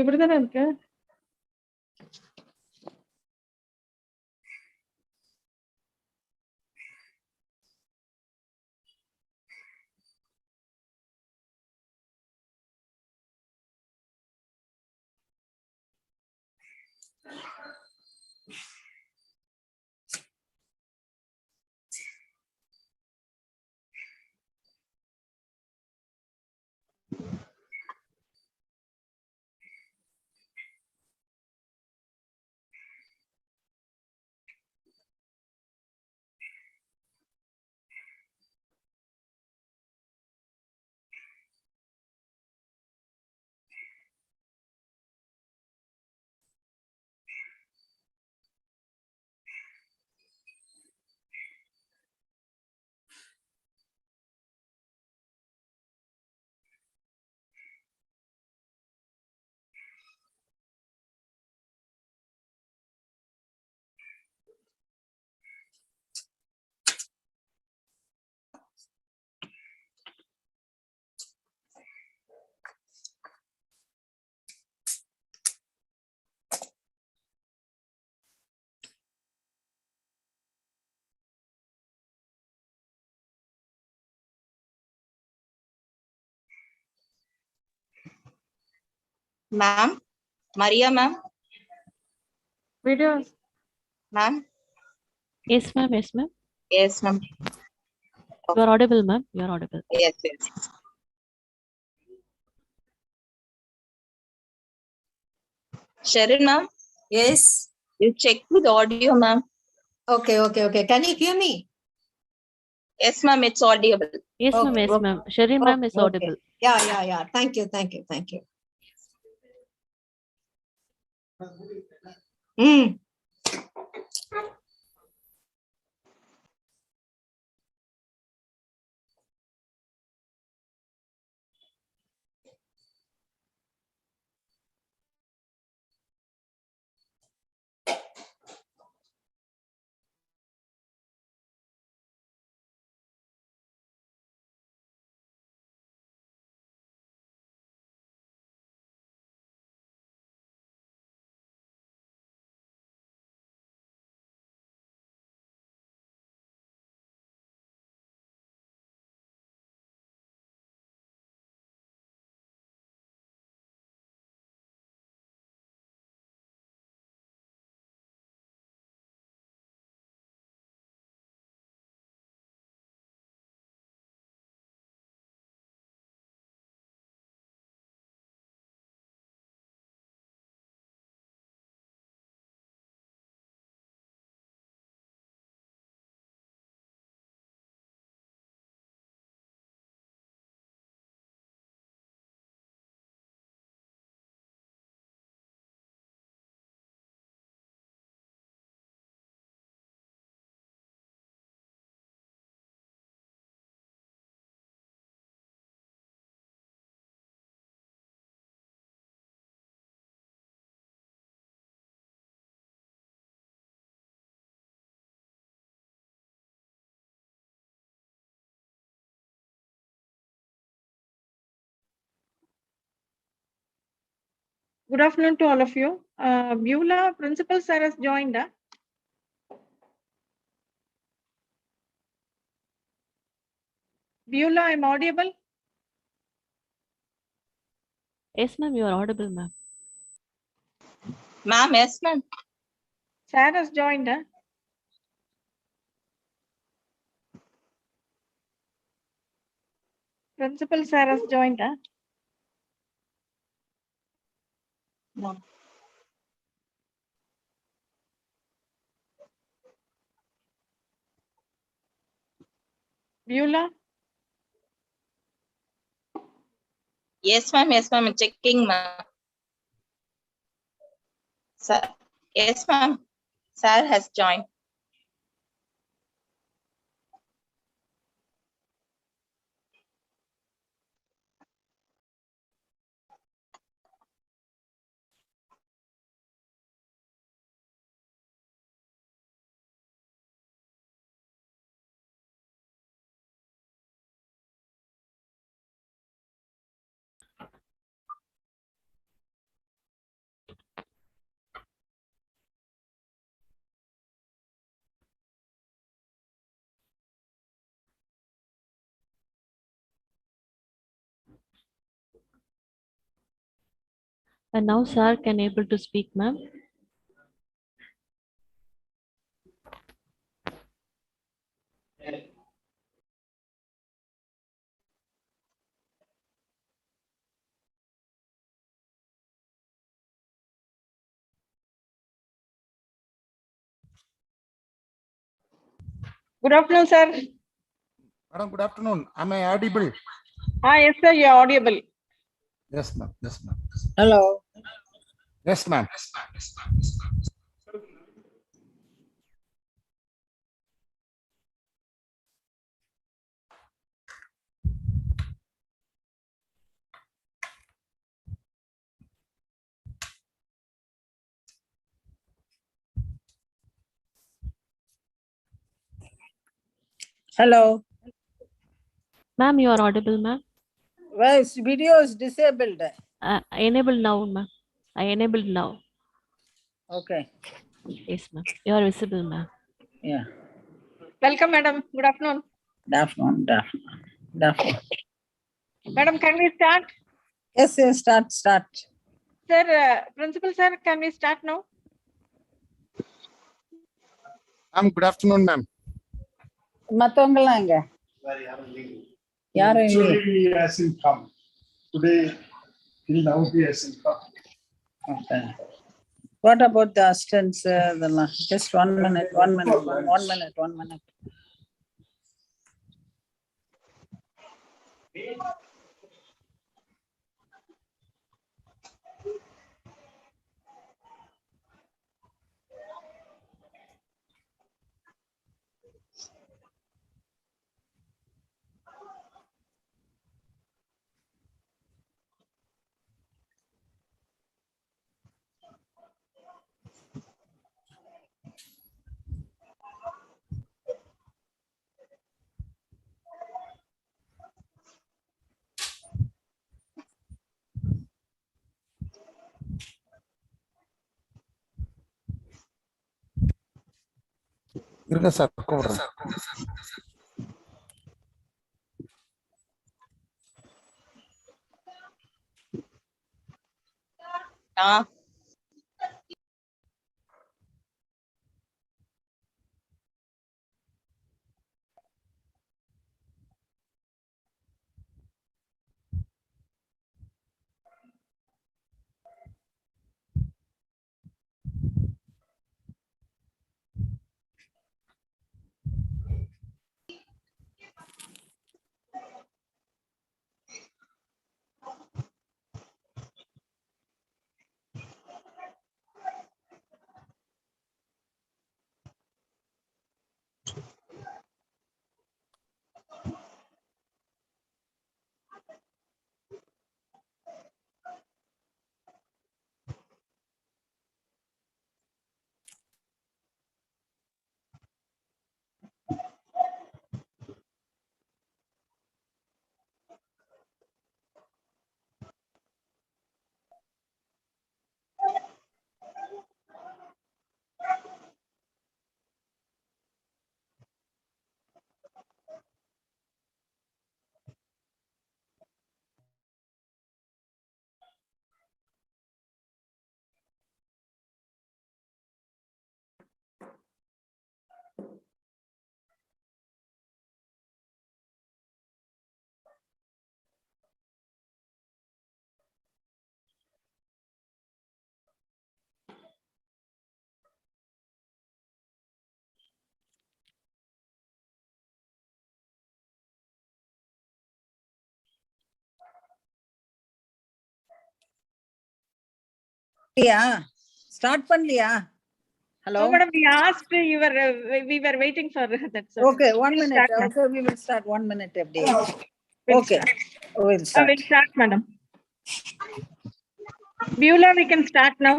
இப்படிதானே இருக்கு. Ma'am, Maria ma'am. Video. Ma'am. Yes, ma'am. Yes, ma'am. Yes, ma'am. You are audible, ma'am. You are audible. Yes, yes. Sharon ma'am. Yes. You check with audio, ma'am. Okay. Can you hear me? Yes, ma'am. It's audible. Yes, ma'am. Okay, Yes, okay. ma'am. Sherry, ma'am, is Okay. audible. Yeah. Thank you. Good afternoon to all of you. Beulah, principal sir has joined. Beulah, I'm audible. Yes, ma'am. You are audible, ma'am. Ma'am, yes, ma'am. Sir has joined. Principal sir has joined. No. Beulah, Yes, ma'am. Yes, ma'am. Checking, ma'am. Sir. Yes, ma'am. Sir has joined. And now sir can able to speak, ma'am. Good afternoon, sir. Madam, good afternoon. Am I audible? Yes, sir, you're audible. Yes, ma'am. Yes, ma'am. Hello. Yes, ma'am. Hello. Ma'am, you are audible, ma'am. Well, video is disabled. Enable now, ma'am. I enabled now. Okay. Yes, ma'am. You are visible, ma'am. Yeah. Welcome, madam. Good afternoon. Good afternoon. Good afternoon. Good afternoon. Madam, can we start? Yes, yes, start. Sir, principal sir, can we start now? Ma'am, good afternoon, ma'am. மத்தவங்கலாம் எங்க யாரும் Actually, இல்லையே. he hasn't come. Today, till now, he hasn't come. Okay. What about the assistants? இதெல்லாம்? Just 1 minute. இருங்க sir கூப்பிடுறேன். Start பண்ணலையா? Hello. No, madam, we asked you were, we were waiting for that. Sir. Okay, 1 We'll minute. start, ma'am. Okay, we will start 1 minute every. We'll Okay, start. we'll start. We'll start, madam. Beulah, we can start now.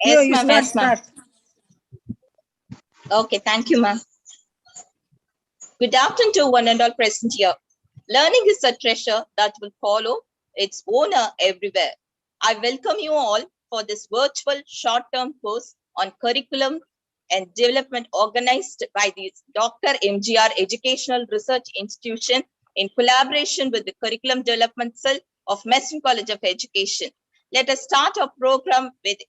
Yes, You ma'am. start, Yes, ma'am. Okay, thank you, ma'am. Good afternoon to one and all present here. Learning is a treasure that will follow its owner everywhere. I welcome you all for this virtual short-term course on curriculum and development organized by the Dr.MGR Educational Research Institution in collaboration with the Curriculum Development Cell of Messin College of Education. Let us start our program with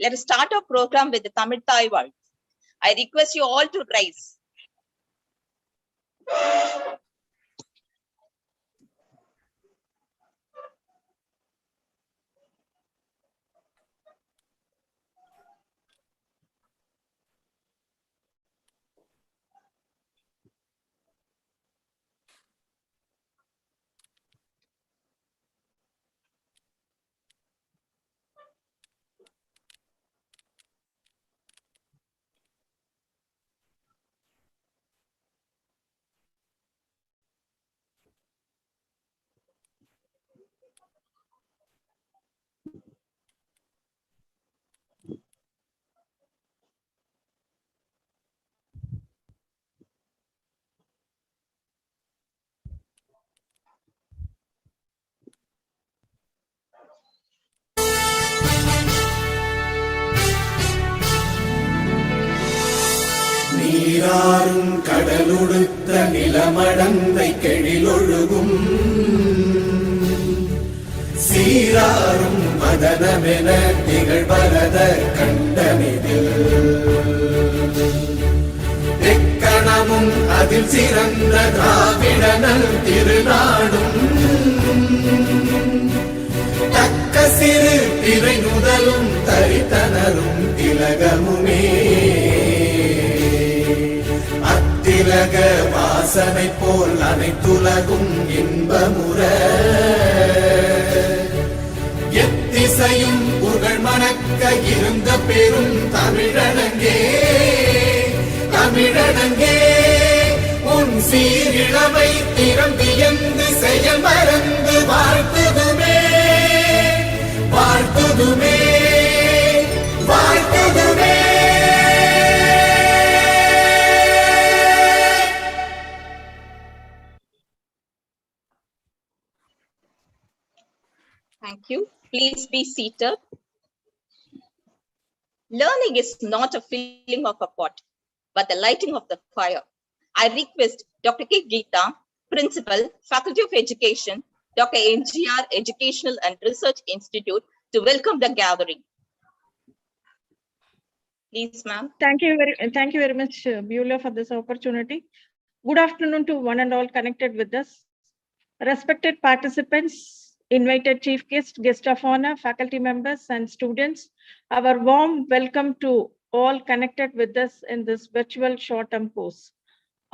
let us start our program with the Tamil Thai words. I request you all to rise. நீராறும் கடலுடுத்த நிலமடந்தை கெழிலொழுகும் சீராறும் மதனமென திகழ்வரத கண்டமிதில் தெக்கணமும் அதில் சிறந்த திராவிடனல் திருநாடும் தக்க சிறு திரை நுதலும் தரித்தனரும் திலகமுமே திலக வாசனை போல் அனைத்துலகும் இன்பமுற எத்திசையும் புகழ் மணக்க இருந்த பெரும் தமிழனங்கே தமிழனங்கே உன் சீரிழமை திறம் வியந்து செயல் மறந்து வாழ்த்துதுமே வாழ்த்துதுமே வாழ்த்துதுமே. Thank you. Please be seated. Learning is not a filling of a pot, but the lighting of the fire. I request Dr. K. Geeta, Principal, Faculty of Education, Dr.MGR Educational and Research Institute, to welcome the gathering. Please, ma'am. Thank you very much, Beulah, for this opportunity. Good afternoon to one and all connected with us. Respected participants, invited chief guest of honor, faculty members and students, our warm welcome to all connected with us in this virtual short-term course.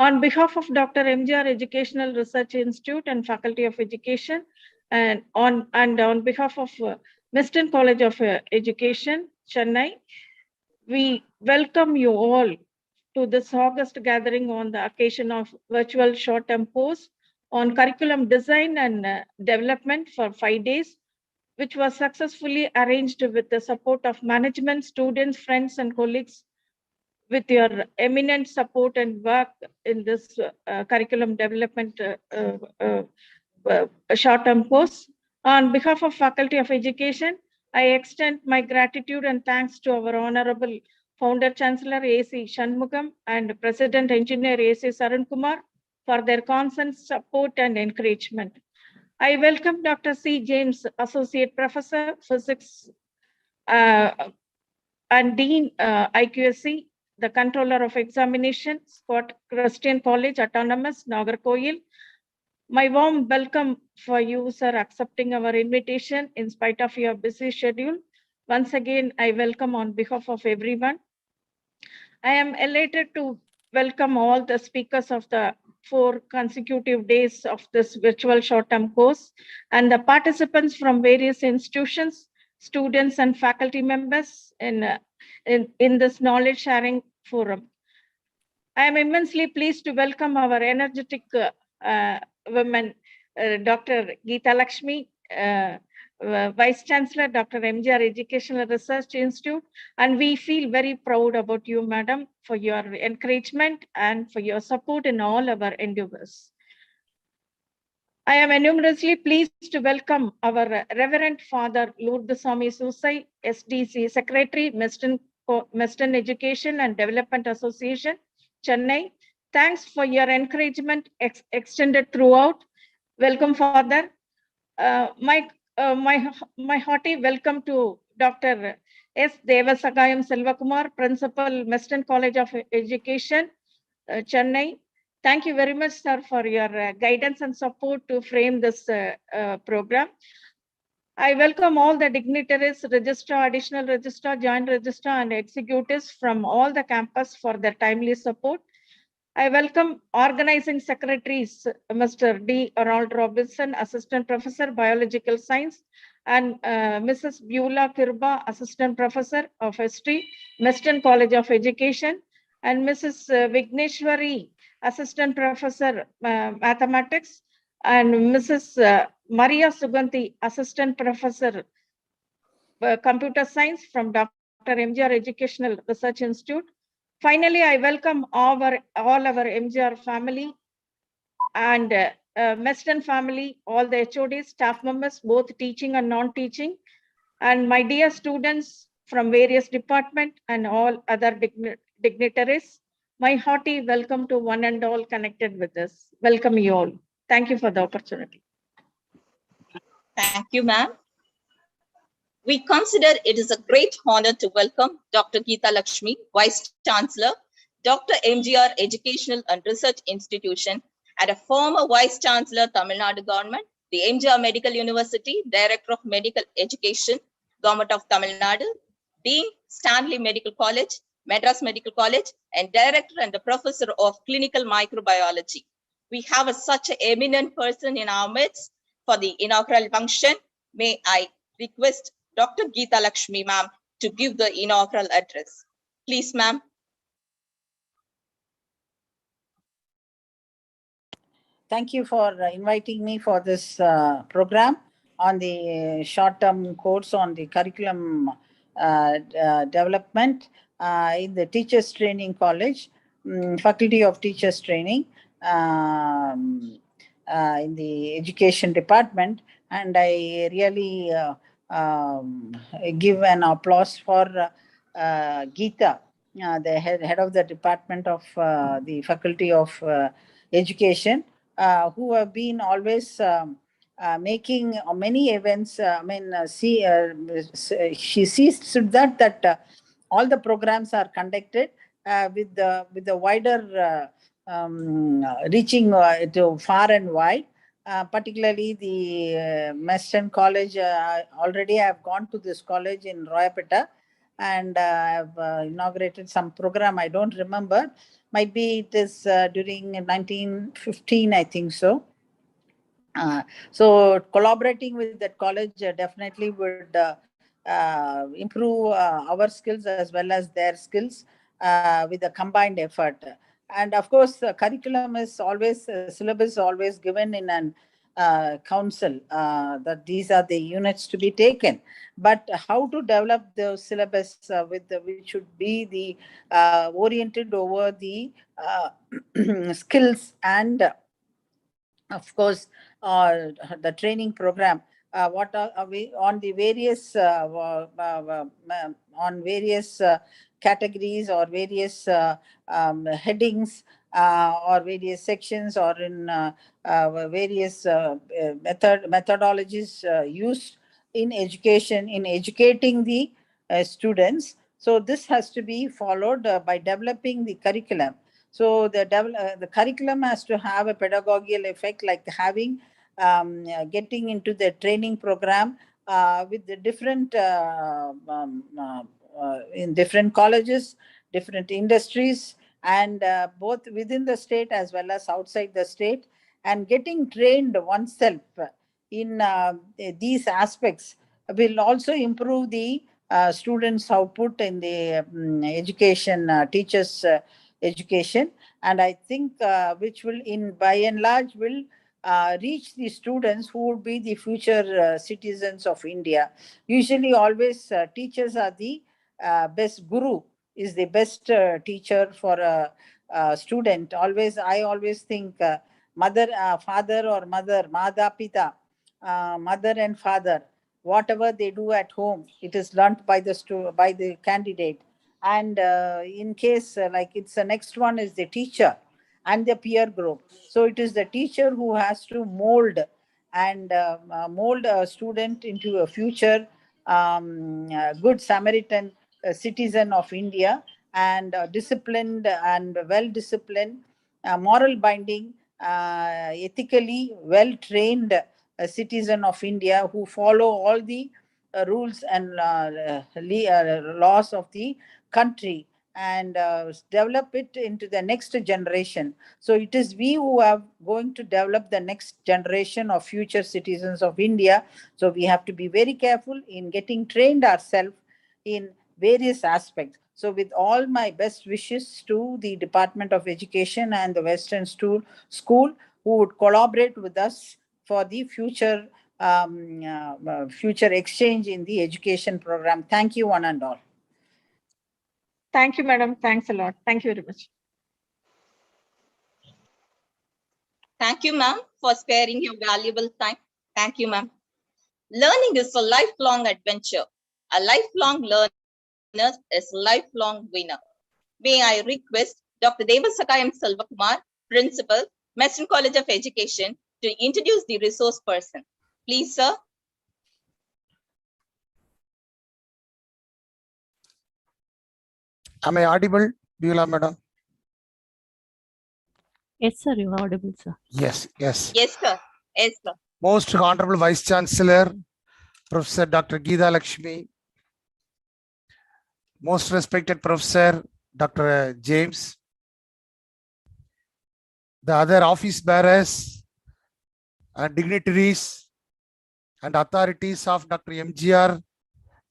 On behalf of Dr. MGR Educational Research Institute and Faculty of Education, and on behalf of Western College of Education, Chennai, we welcome you all to this August gathering on the occasion of virtual short-term course on curriculum design and development for 5 days, which was successfully arranged with the support of management, students, friends, and colleagues. With your eminent support and work in this curriculum development short-term course. On behalf of Faculty of Education, I extend my gratitude and thanks to our Honorable Founder Chancellor A.C. Shanmugam and President Engineer A.C. Sarun Kumar for their constant support and encouragement. I welcome Dr. C. James, Associate Professor, Physics and Dean IQSC, the Controller of Examination, Scott Christian College, Autonomous, Nagarkoil. My warm welcome for you, sir, accepting our invitation in spite of your busy schedule. Once again, I welcome on behalf of everyone. I am elated to welcome all the speakers of the 4 consecutive days of this virtual short-term course and the participants from various institutions, students and faculty members in this knowledge sharing forum. I am immensely pleased to welcome our energetic women, Dr. Geeta Lakshmi, Vice Chancellor, Dr. MGR Educational Research Institute, and we feel very proud about you, madam, for your encouragement and for your support in all our endeavors. I am enormously pleased to welcome our Reverend Father Lourdeswamy Susai, SDC Secretary, Western Education and Development Association, Chennai. Thanks for your encouragement extended throughout. Welcome, Father. My my hearty welcome to Dr. S. Devasagayam Selvakumar, Principal, Western College of Education, Chennai. Thank you very much, sir, for your guidance and support to frame this program. I welcome all the dignitaries, registrar, additional registrar, joint registrar, and executives from all the campus for their timely support. I welcome organizing secretaries, Mr. D. Ronald Robinson, Assistant Professor, Biological Science, and Mrs. Beulah Kirba, Assistant Professor of History, Western College of Education, and Mrs. Vigneshwari, Assistant Professor, Mathematics, and Mrs. Maria Suganti, Assistant Professor, Computer Science from Dr.MGR Educational Research Institute. Finally, I welcome all our MGR family and Western family, all the HODs, staff members, both teaching and non-teaching, and my dear students from various departments and all other dignitaries. My hearty welcome to one and all connected with us. Welcome you all. Thank you for the opportunity. Thank you, ma'am. We consider it is a great honor to welcome Dr. Geeta Lakshmi, Vice Chancellor, Dr. MGR Educational and Research Institution, and a former Vice Chancellor, Tamil Nadu Government, the MGR Medical University, Director of Medical Education, Government of Tamil Nadu, Dean, Stanley Medical College, Madras Medical College, and Director and the Professor of Clinical Microbiology. We have such an eminent person in our midst for the inaugural function. May I request Dr. Geeta Lakshmi, ma'am, to give the inaugural address. Please, ma'am. Thank you for inviting me for this program on the short-term course on the curriculum development in the Teachers Training College, Faculty of Teachers Training in the Education Department. And I really give an applause for Geeta, the head of the Department of the Faculty of Education, who have been always making many events. She sees to that all the programs are conducted with the wider reaching to far and wide. Particularly the Western College. Already I have gone to this college in Royapeta, and I have inaugurated some program. I don't remember. Might be it is during 1915, I think so. So collaborating with that college definitely would improve our skills as well as their skills with a combined effort. And of course, curriculum is always, syllabus always given in an council that these are the units to be taken. But how to develop the syllabus which should be the oriented over the skills and of course, the training program. What are we on the various categories or various headings or various sections or in various methodologies used in education in educating the students. So this has to be followed by developing the curriculum. So the curriculum has to have a pedagogical effect, like having getting into the training program with the different in different colleges, different industries, and both within the state as well as outside the state, and getting trained oneself in these aspects will also improve the students' output in the education, teachers' education. And I think which will by and large will reach the students who would be the future citizens of India. Usually always teachers are the best guru, is the best teacher for a student. I always think mother, father or mother, mada pita, mother and father, whatever they do at home, it is learnt by the candidate. And in case like it's the next one is the teacher and the peer group. So it is the teacher who has to mold and mold a student into a future good Samaritan citizen of India, and disciplined and well-disciplined, moral binding, ethically well-trained citizen of India who follow all the rules and laws of the country, and develop it into the next generation. So it is we who are going to develop the next generation of future citizens of India. So we have to be very careful in getting trained ourselves in various aspects. So with all my best wishes to the Department of Education and the Western School who would collaborate with us for the future future exchange in the education program. Thank you, one and all. Thank you, madam. Thanks a lot. Thank you very much. Thank you, ma'am, for sparing your valuable time. Thank you, ma'am. Learning is a lifelong adventure. A lifelong learner is a lifelong winner. May I request Dr. Devasakayam Selvakumar, Principal, Western College of Education, to introduce the resource person. Please, sir. Am I audible, Beulah madam? Yes, sir, you are audible, sir. Yes, yes. Yes, sir. Yes, sir. Most Honorable Vice Chancellor, Professor Dr. Geeta Lakshmi, most respected Professor Dr. James, the other office bearers and dignitaries and authorities of Dr. MGR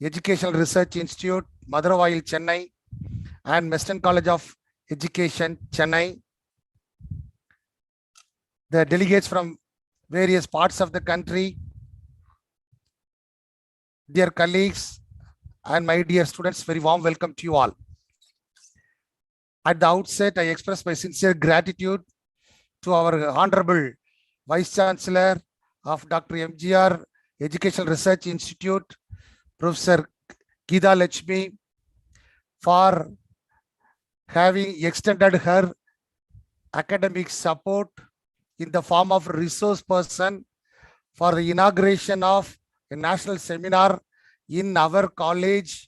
Educational Research Institute, Madurai, Chennai, and Western College of Education, Chennai, the delegates from various parts of the country, dear colleagues, and my dear students, very warm welcome to you all. At the outset, I express my sincere gratitude to our Honorable Vice Chancellor of Dr. MGR Educational Research Institute, Professor Geeta Lakshmi, for having extended her academic support in the form of resource person for the inauguration of a national seminar in our college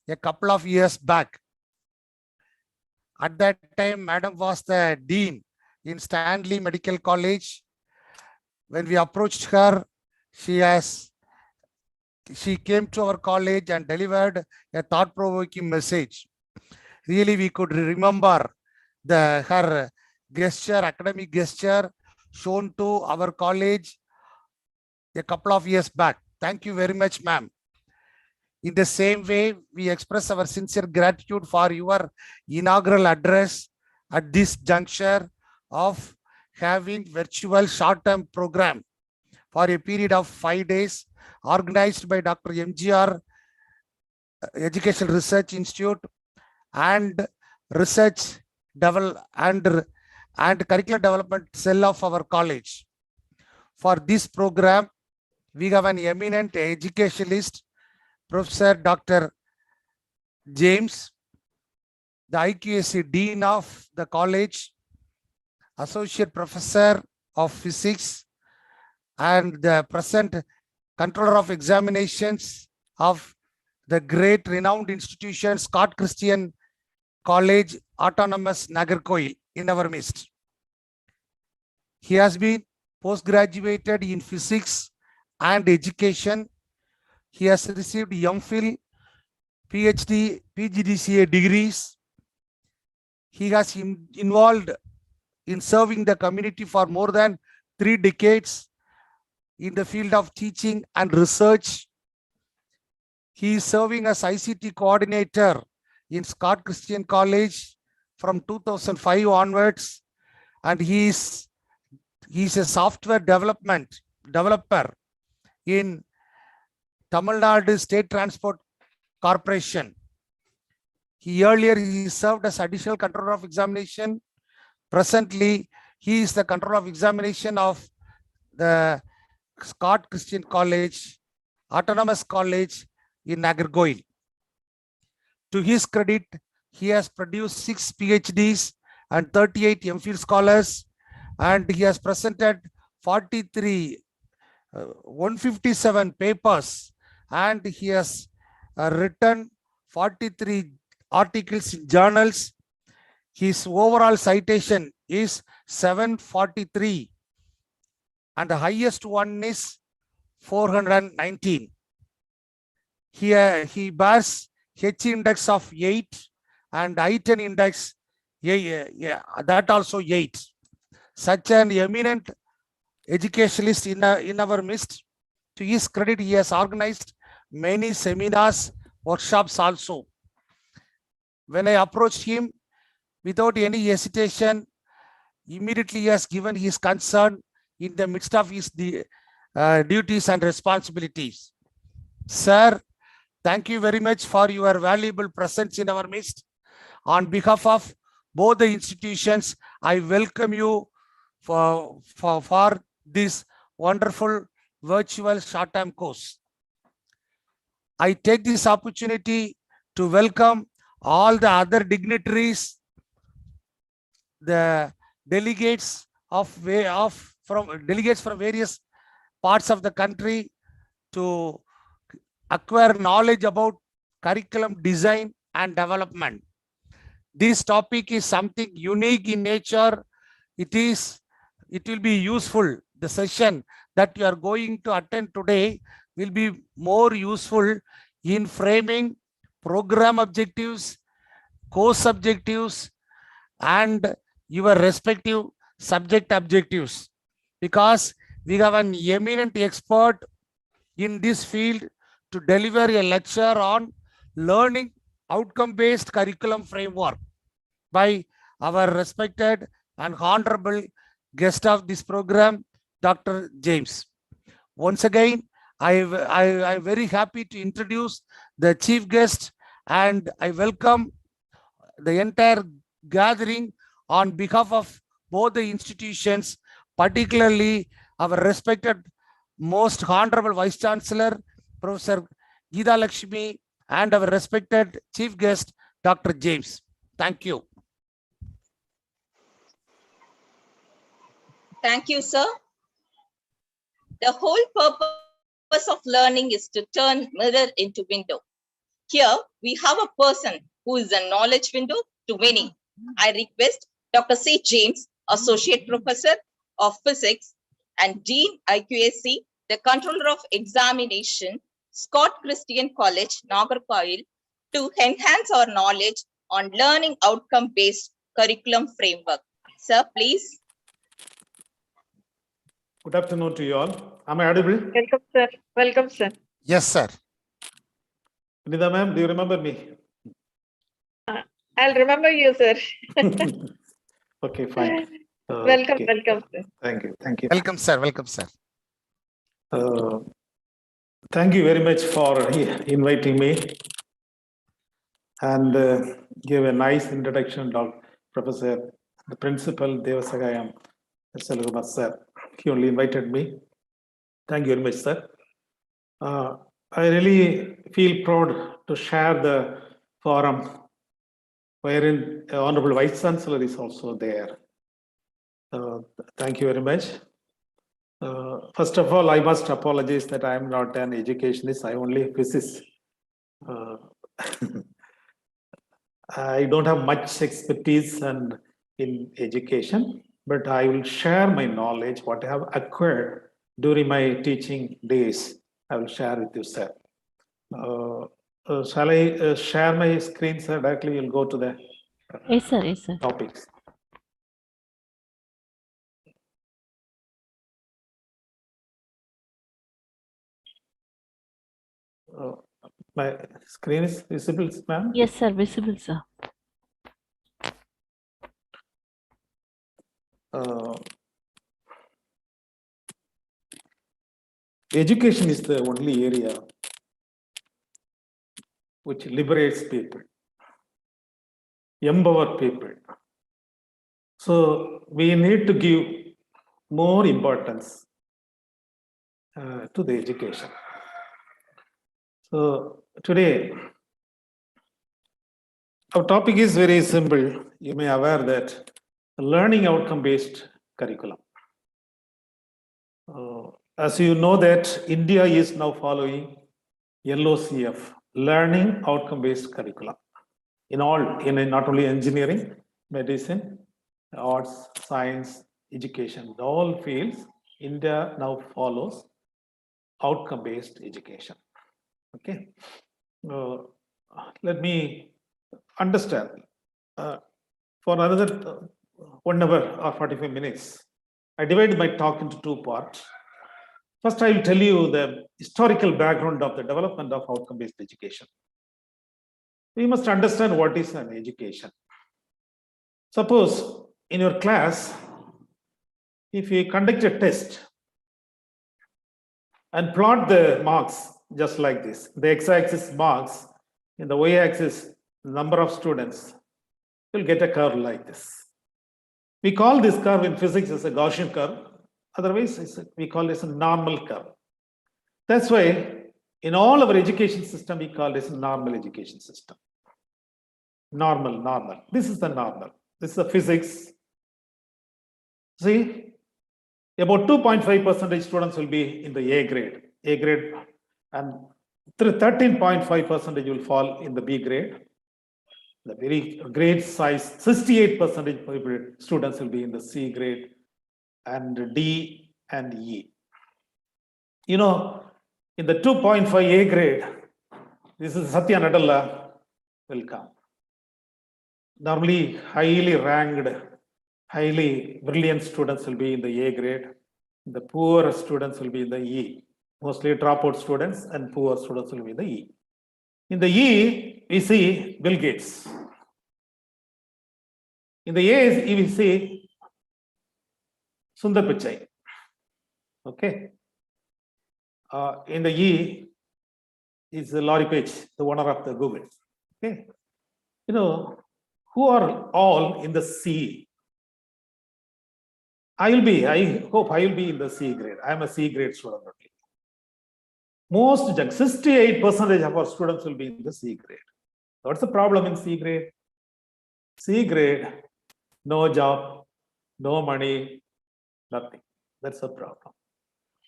a couple of years back. At that time, Madam was the Dean in Stanley Medical College. When we approached her, she came to our college and delivered a thought-provoking message. Really, we could remember her gesture, academic gesture shown to our college a couple of years back. Thank you very much, ma'am. In the same way, we express our sincere gratitude for your inaugural address at this juncture of having virtual short-term program for a period of 5 days organized by Dr. MGR Educational Research Institute and Research and Curricular Development Cell of our college. For this program, we have an eminent educationalist, Professor Dr. James, the IQAC Dean of the college, Associate Professor of Physics, and the present Controller of Examinations of the great renowned institution, Scott Christian College, Autonomous, Nagarkoil, in our midst. He has been postgraduated in Physics and Education. He has received MPhil, PhD, PGDCA degrees. He has involved in serving the community for more than 3 decades in the field of teaching and research. He is serving as ICT coordinator in Scott Christian College from 2005 onwards, and he is a software developer in Tamil Nadu State Transport Corporation. He served as additional controller of examination. Presently, he is the controller of examination of the Scott Christian College, Autonomous College in Nagarkoil. To his credit, he has produced 6 PhDs and 38 MPhil scholars, and he has presented 43 157 papers, and he has written 43 articles in journals. His overall citation is 743, and the highest one is 419. He bears H index of 8 and I-10 index, that also 8. Such an eminent educationalist in our midst. To his credit, he has organized many seminars, workshops also. When I approached him, without any hesitation, immediately he has given his concern in the midst of his duties and responsibilities. Sir, thank you very much for your valuable presence in our midst. On behalf of both the institutions, I welcome you for this wonderful virtual short-term course. I take this opportunity to welcome all the other dignitaries, the delegates delegates from various parts of the country to acquire knowledge about curriculum design and development. This topic is something unique in nature. It will be useful. The session that you are going to attend today will be more useful in framing program objectives, course objectives, and your respective subject objectives, because we have an eminent expert in this field to deliver a lecture on learning outcome-based curriculum framework by our respected and honorable guest of this program, Dr. James. Once again, I'm very happy to introduce the chief guest, and I welcome the entire gathering on behalf of both the institutions, particularly our respected most honorable Vice Chancellor, Professor Geeta Lakshmi, and our respected chief guest, Dr. James. Thank you. Thank you, sir. The whole purpose of learning is to turn mirror into window. Here we have a person who is a knowledge window to many. I request Dr. C. James, Associate Professor of Physics and Dean IQAC, the Controller of Examination, Scott Christian College, Nagarkoil, to enhance our knowledge on learning outcome-based curriculum framework. Sir, please. Good afternoon to you all. Am I audible? Welcome, sir. Welcome, sir. Yes, sir. Nida ma'am, do you remember me? I'll remember you, sir. Okay, fine. Welcome, Okay. welcome, sir. Thank you. Thank you. Welcome, sir. Welcome, sir. Thank you very much for inviting me and give a nice introduction, Professor, the Principal Devasagayam Selvakumar sir. He only invited me. Thank you very much, sir. I really feel proud to share the forum wherein Honorable Vice Chancellor is also there. Thank you very much. First of all, I must apologize that I am not an educationist. I only physicist. I don't have much expertise in education, but I will share my knowledge, what I have acquired during my teaching days. I will share with you, sir. Shall I share my screen, sir? Directly, you'll go to the Yes, sir. Yes, sir. topics. My screen is visible, ma'am? Yes, sir. Visible, sir. Education is the only area which liberates people, empower people. So we need to give more importance to the education. So today, our topic is very simple. You may be aware that learning outcome-based curriculum. As you know that India is now following LOCF, Learning Outcome-Based Curriculum, in not only engineering, medicine, arts, science, education, all fields, India now follows outcome-based education. Okay, let me understand. For another 1 hour or 45 minutes, I divide my talk into two parts. First, I will tell you the historical background of the development of outcome-based education. We must understand what is an education. Suppose in your class, if you conduct a test and plot the marks just like this, the x-axis marks, in the y-axis number of students, you'll get a curve like this. We call this curve in physics as a Gaussian curve. Otherwise, we call this a normal curve. That's why in all our education system, we call this a normal education system. Normal. This is the normal. This is the physics. See, about 2.5% students will be in the A grade, and 13.5% will fall in the B grade. The very grade size, 68% students will be in the C grade, and D and E. You know, in the 2.5 A grade, this is Satya Nadella will come. Normally, highly ranked, highly brilliant students will be in the A grade. The poor students will be in the E. Mostly dropout students and poor students will be in the E. In the E, we see Bill Gates. In the A, we see Sundar Pichai. Okay. In the E is Larry Page, the owner of the Google. Okay. You know, who are all in the C? I hope I will be in the C grade. I am a C grade student only. Most 68% of our students will be in the C grade. What's the problem in C grade? C grade, no job, no money, nothing. That's the problem.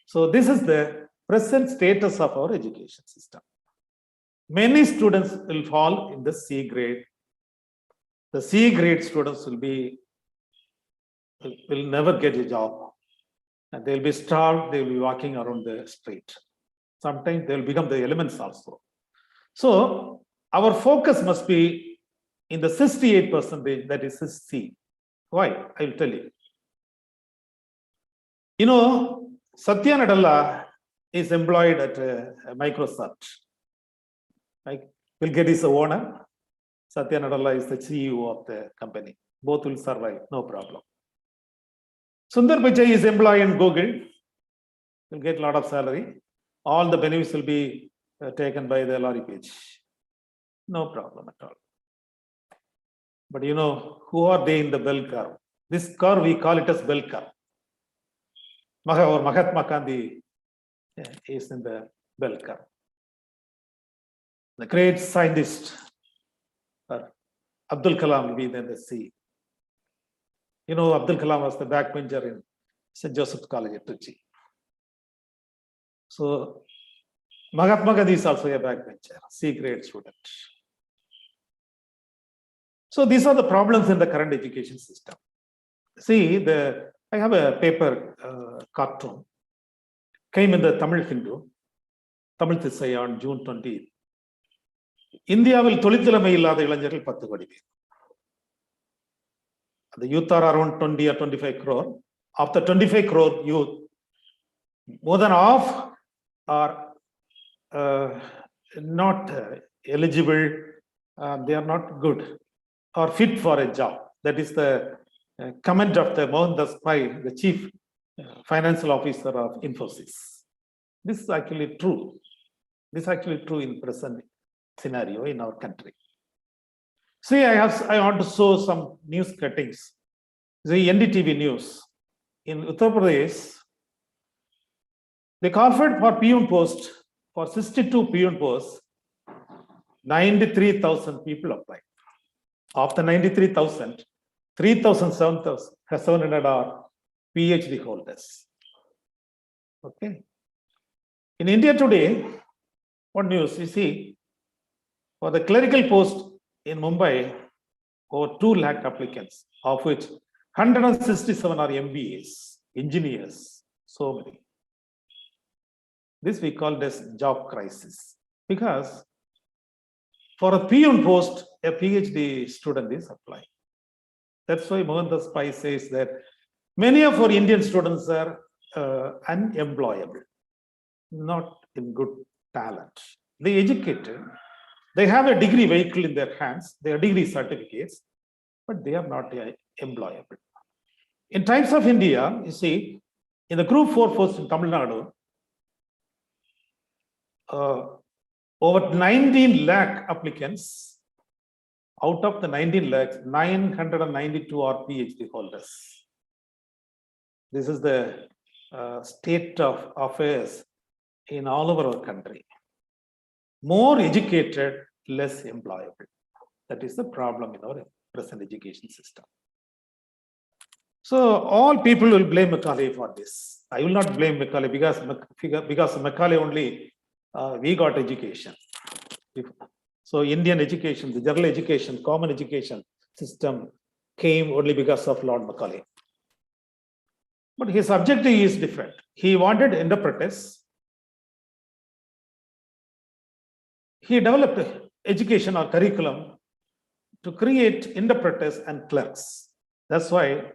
So this is the present status of our education system. Many students will fall in the C grade. The C grade students will never get a job, and they'll be starved. They'll be walking around the street. Sometimes they'll become the elements also. So our focus must be in the 68%, that is C. Why? I will tell you. You know, Satya Nadella is employed at Microsoft. Bill Gates is the owner. Satya Nadella is the CEO of the company. Both will survive, no problem. Sundar Pichai is employed in Google. Will get a lot of salary. All the benefits will be taken by the Larry Page. No problem at all. But you know, who are they in the bell curve? This curve, we call it as bell curve. Mahatma Gandhi is in the bell curve. The great scientist, Abdul Kalam, will be in the C. You know, Abdul Kalam was the backbencher in St. Joseph's College at Trichy. So Mahatma Gandhi is also a backbencher, C grade student. So these are the problems in the current education system. See, I have a paper cartoon, came in the Tamil Hindu, Tamil Thisai on June 20th. இந்தியாவில் தொழிற்திறமை இல்லாத இளைஞர்கள் 10 கோடி பேர். The youth are around 20 or 25 crore. Of the 25 crore youth, more than half are not eligible, they are not good or fit for a job. That is the comment of the Mohandas Pai, the chief financial officer of Infosys. This is actually true. This is actually true in present scenario in our country. See, I want to show some news cuttings. The NDTV news in Uttar Pradesh, they called for peon post, for 62 peon posts, 93,000 people applied. Of the 93,000, 3,700 are PhD holders. Okay. In India today, what news? You see, for the clerical post in Mumbai, over 2 lakh applicants, of which 167 are MBAs, engineers, so many. This we call as job crisis, because for a peon post, a PhD student is applying. That's why Mohandas Pai says that many of our Indian students are unemployable, not in good talent. They educated, they have a degree vehicle in their hands, they are degree certificates, but they are not employable. In times of India, you see, in the group 4 post in Tamil Nadu, over 19 lakh applicants. Out of the 19 lakhs, 992 are PhD holders. This is the state of affairs in all over our country. More educated, less employable. That is the problem in our present education system. So all people will blame Macaulay for this. I will not blame Macaulay because Macaulay only we got education. So Indian education, the general education, common education system came only because of Lord Macaulay. But his objective is different. He wanted interpreters. He developed education or curriculum to create interpreters and clerks. That's why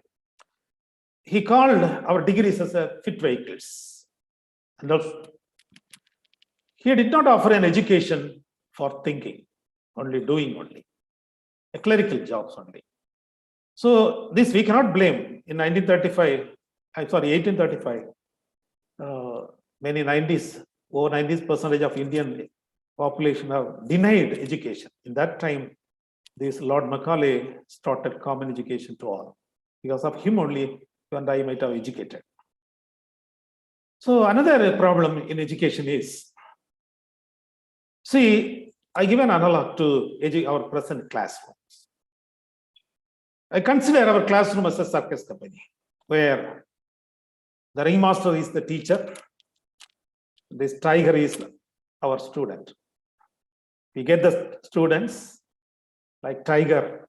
he called our degrees as a fit vehicles. And also, he did not offer an education for thinking, only doing only, a clerical jobs only. So this we cannot blame. In 1835, many 90s, over 90% of Indian population have denied education. In that time, this Lord Macaulay started common education to all. Because of him only, you and I might have educated. So another problem in education is, see, I give an analog to our present classrooms. I consider our classroom as a circus company, where the ringmaster is the teacher, this tiger is our student. We get the students like tiger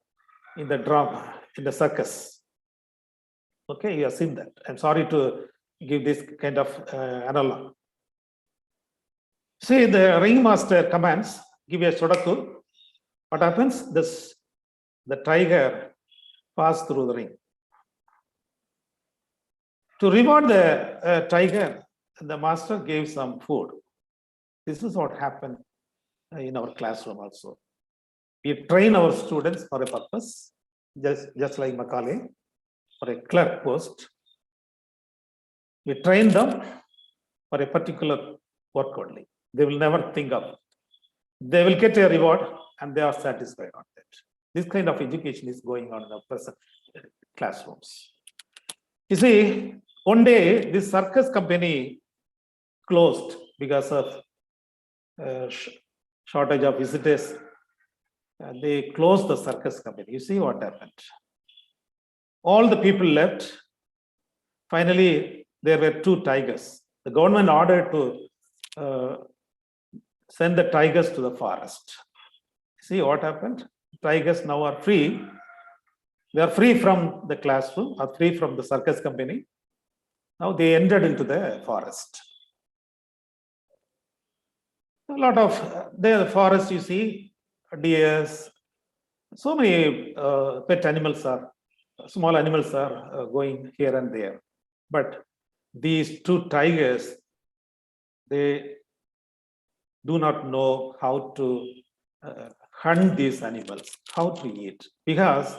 in the drama, in the circus. Okay, you have seen that. I'm sorry to give this kind of analog. See, the ringmaster commands, give a sodaku. What happens? The tiger passes through the ring. To reward the tiger, the master gave some food. This is what happened in our classroom also. We train our students for a purpose, just like Macaulay, for a clerk post. We train them for a particular work only. They will never think of it. They will get a reward and they are satisfied on that. This kind of education is going on in the present classrooms. You see, one day this circus company closed because of shortage of visitors. They closed the circus company. You see what happened? All the people left. Finally, there were 2 tigers. The government ordered to send the tigers to the forest. See what happened? Tigers now are free. They are free from the classroom, are free from the circus company. Now they entered into the forest. A lot of the forest, you see, deers, so many pet animals are, small animals are going here and there. But these 2 tigers, they do not know how to hunt these animals, how to eat, because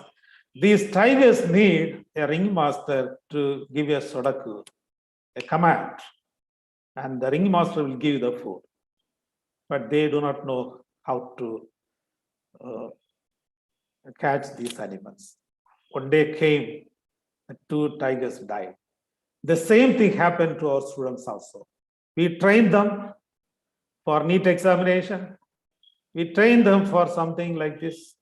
these tigers need a ringmaster to give a sodaku, a command, and the ringmaster will give the food. But they do not know how to catch these animals. One day came, 2 tigers died. The same thing happened to our students also. We trained them for NEET examination. We train them for something like this.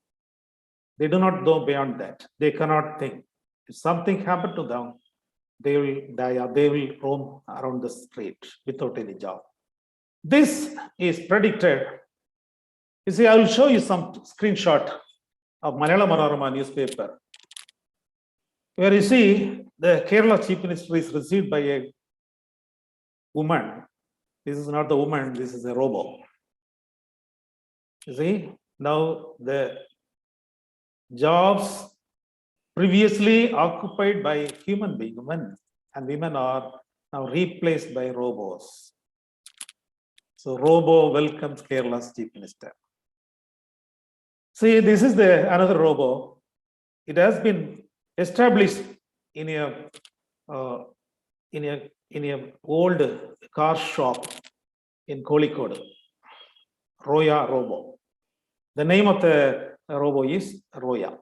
They do not go beyond that. They cannot think. If something happened to them, they will die or they will roam around the street without any job. This is predicted. You see, I will show you some screenshot of Malayalam Manorama newspaper, where you see the Kerala Chief Minister is received by a woman. This is not the woman, this is a robot. You see, now the jobs previously occupied by human beings, women and women, are now replaced by robots. So robo welcomes Kerala's Chief Minister. See, this is another robo. It has been established in a old car shop in Kozhikode, Roya Robo. The name of the robo is Roya.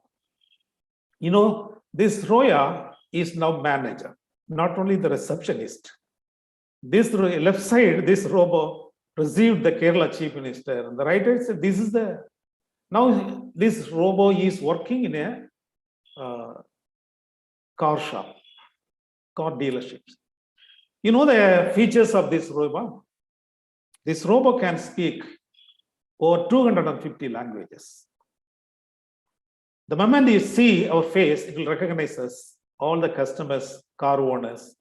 You know, this Roya is now manager, not only the receptionist. This left side, this robo received the Kerala Chief Minister. And the right side said, this is now this robo is working in a car shop, car dealerships. You know the features of this robo? This robo can speak over 250 languages. The moment you see our face, it will recognize us, all the customers, car owners.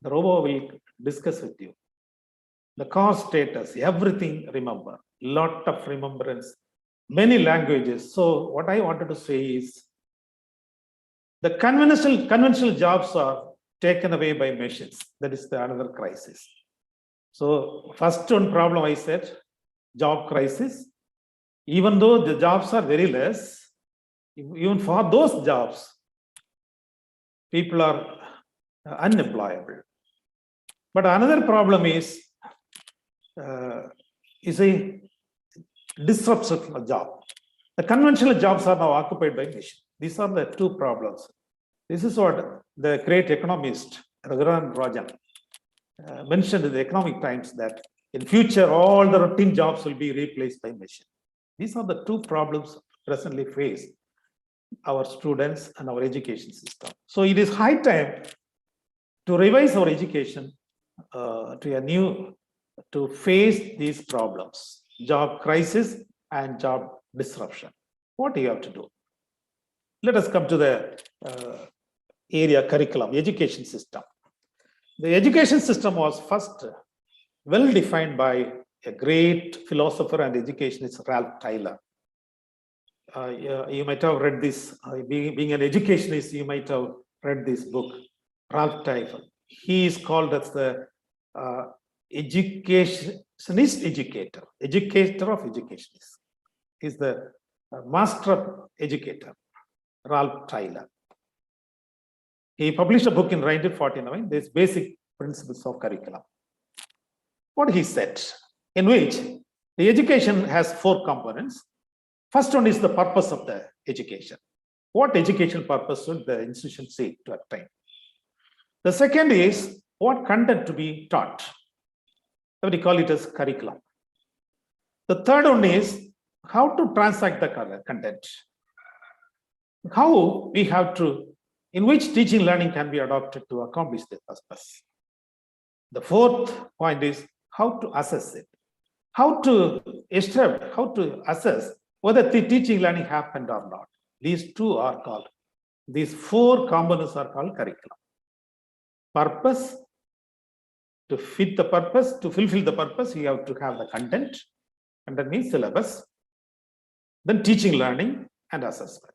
The robo will discuss with you. The car status, everything remember, lot of remembrance, many languages. So what I wanted to say is, the conventional jobs are taken away by machines. That is another crisis. So first one problem I said, job crisis. Even though the jobs are very less, even for those jobs, people are unemployable. But another problem is a disruption of job. The conventional jobs are now occupied by machines. These are the two problems. This is what the great economist Raghuram Rajan mentioned in the Economic Times, that in future all the routine jobs will be replaced by machine. These are the two problems presently face our students and our education system. So it is high time to revise our education to face these problems, job crisis and job disruption. What do you have to do? Let us come to the area curriculum, education system. The education system was first well defined by a great philosopher and educationist, Ralph Tyler. You might have read this, being an educationist, you might have read this book, Ralph Tyler. He is called as the educationist educator of educationists. He's the master educator, Ralph Tyler. He published a book in 1949, These Basic Principles of Curriculum. What he said, in which the education has 4 components. First one is the purpose of the education. What educational purpose should the institution seek to attain? The second is what content to be taught. We call it as curriculum. The third one is how to transact the content. How we have to, in which teaching learning can be adopted to accomplish the purpose. The fourth point is how to assess it. How to establish, how to assess whether the teaching learning happened or not. These 4 components are called curriculum. Purpose, to fit the purpose, to fulfill the purpose, you have to have the content, and that means syllabus. Then teaching learning and assessment.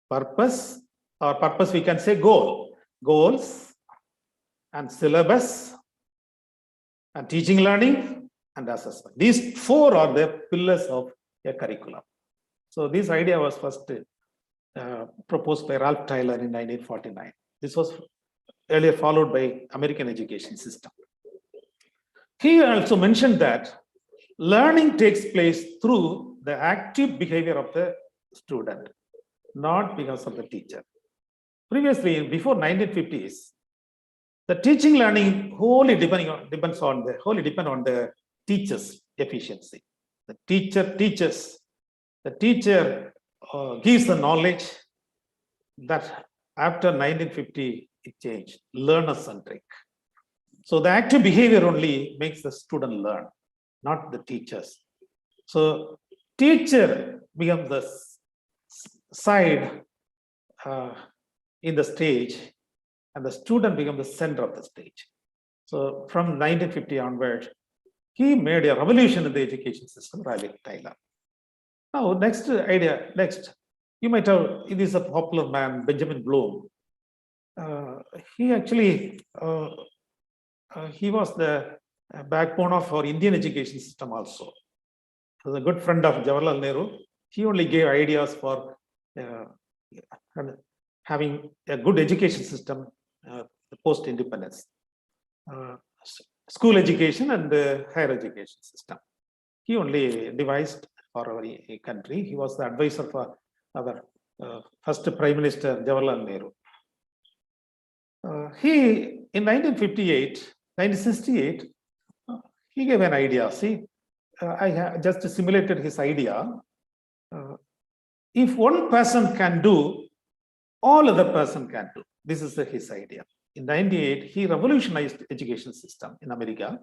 Purpose, or purpose we can say goals and syllabus and teaching learning and assessment. These 4 are the pillars of a curriculum. So this idea was first proposed by Ralph Tyler in 1949. This was earlier followed by American education system. He also mentioned that learning takes place through the active behavior of the student, not because of the teacher. Previously, before 1950s, the teaching learning wholly depends on the teacher's efficiency. The teacher teaches. The teacher gives the knowledge. That after 1950, it changed, learner-centric. So the active behavior only makes the student learn, not the teachers. So teacher becomes the side in the stage, and the student becomes the center of the stage. So from 1950 onward, he made a revolution in the education system, Raleigh Tyler. Now, next idea, you might have, it is a popular man, Benjamin Bloom. He actually, he was the backbone of our Indian education system also. He was a good friend of Jawaharlal Nehru. He only gave ideas for having a good education system post-independence. School education and higher education system. He only devised for our country. He was the advisor for our first Prime Minister Jawaharlal Nehru. He, in 1968, he gave an idea. See, I just simulated his idea. If one person can do, all other person can do. This is his idea. In 1998, he revolutionized education system in America.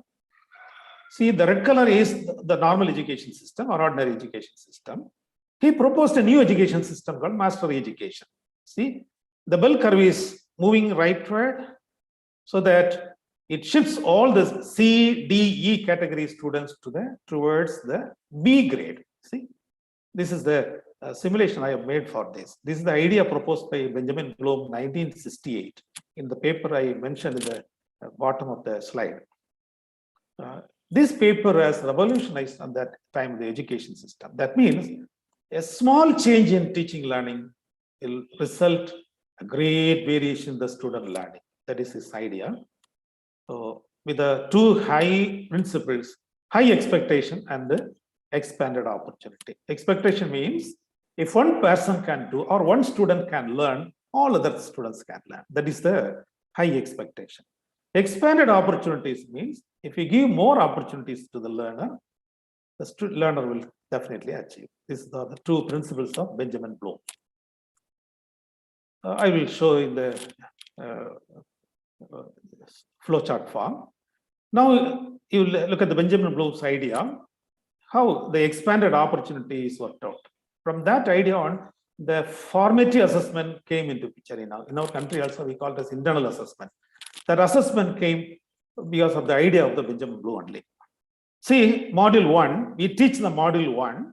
See, the red color is the normal education system or ordinary education system. He proposed a new education system called mastery education. See, the bell curve is moving rightward so that it shifts all the C, D, E category students towards the B grade. See, this is the simulation I have made for this. This is the idea proposed by Benjamin Bloom, 1968. In the paper I mentioned in the bottom of the slide. This paper has revolutionized at that time the education system. That means a small change in teaching learning will result a great variation in the student learning. That is his idea. So with the two high principles, high expectation and the expanded opportunity. Expectation means if one person can do or one student can learn, all other students can learn. That is the high expectation. Expanded opportunities means if we give more opportunities to the learner will definitely achieve. These are the two principles of Benjamin Bloom. I will show in the flowchart form. Now you look at the Benjamin Bloom's idea, how the expanded opportunity is worked out. From that idea on, the formative assessment came into picture. In our country also we call it as internal assessment. That assessment came because of the idea of the Benjamin Bloom only. See, module 1, we teach the module 1,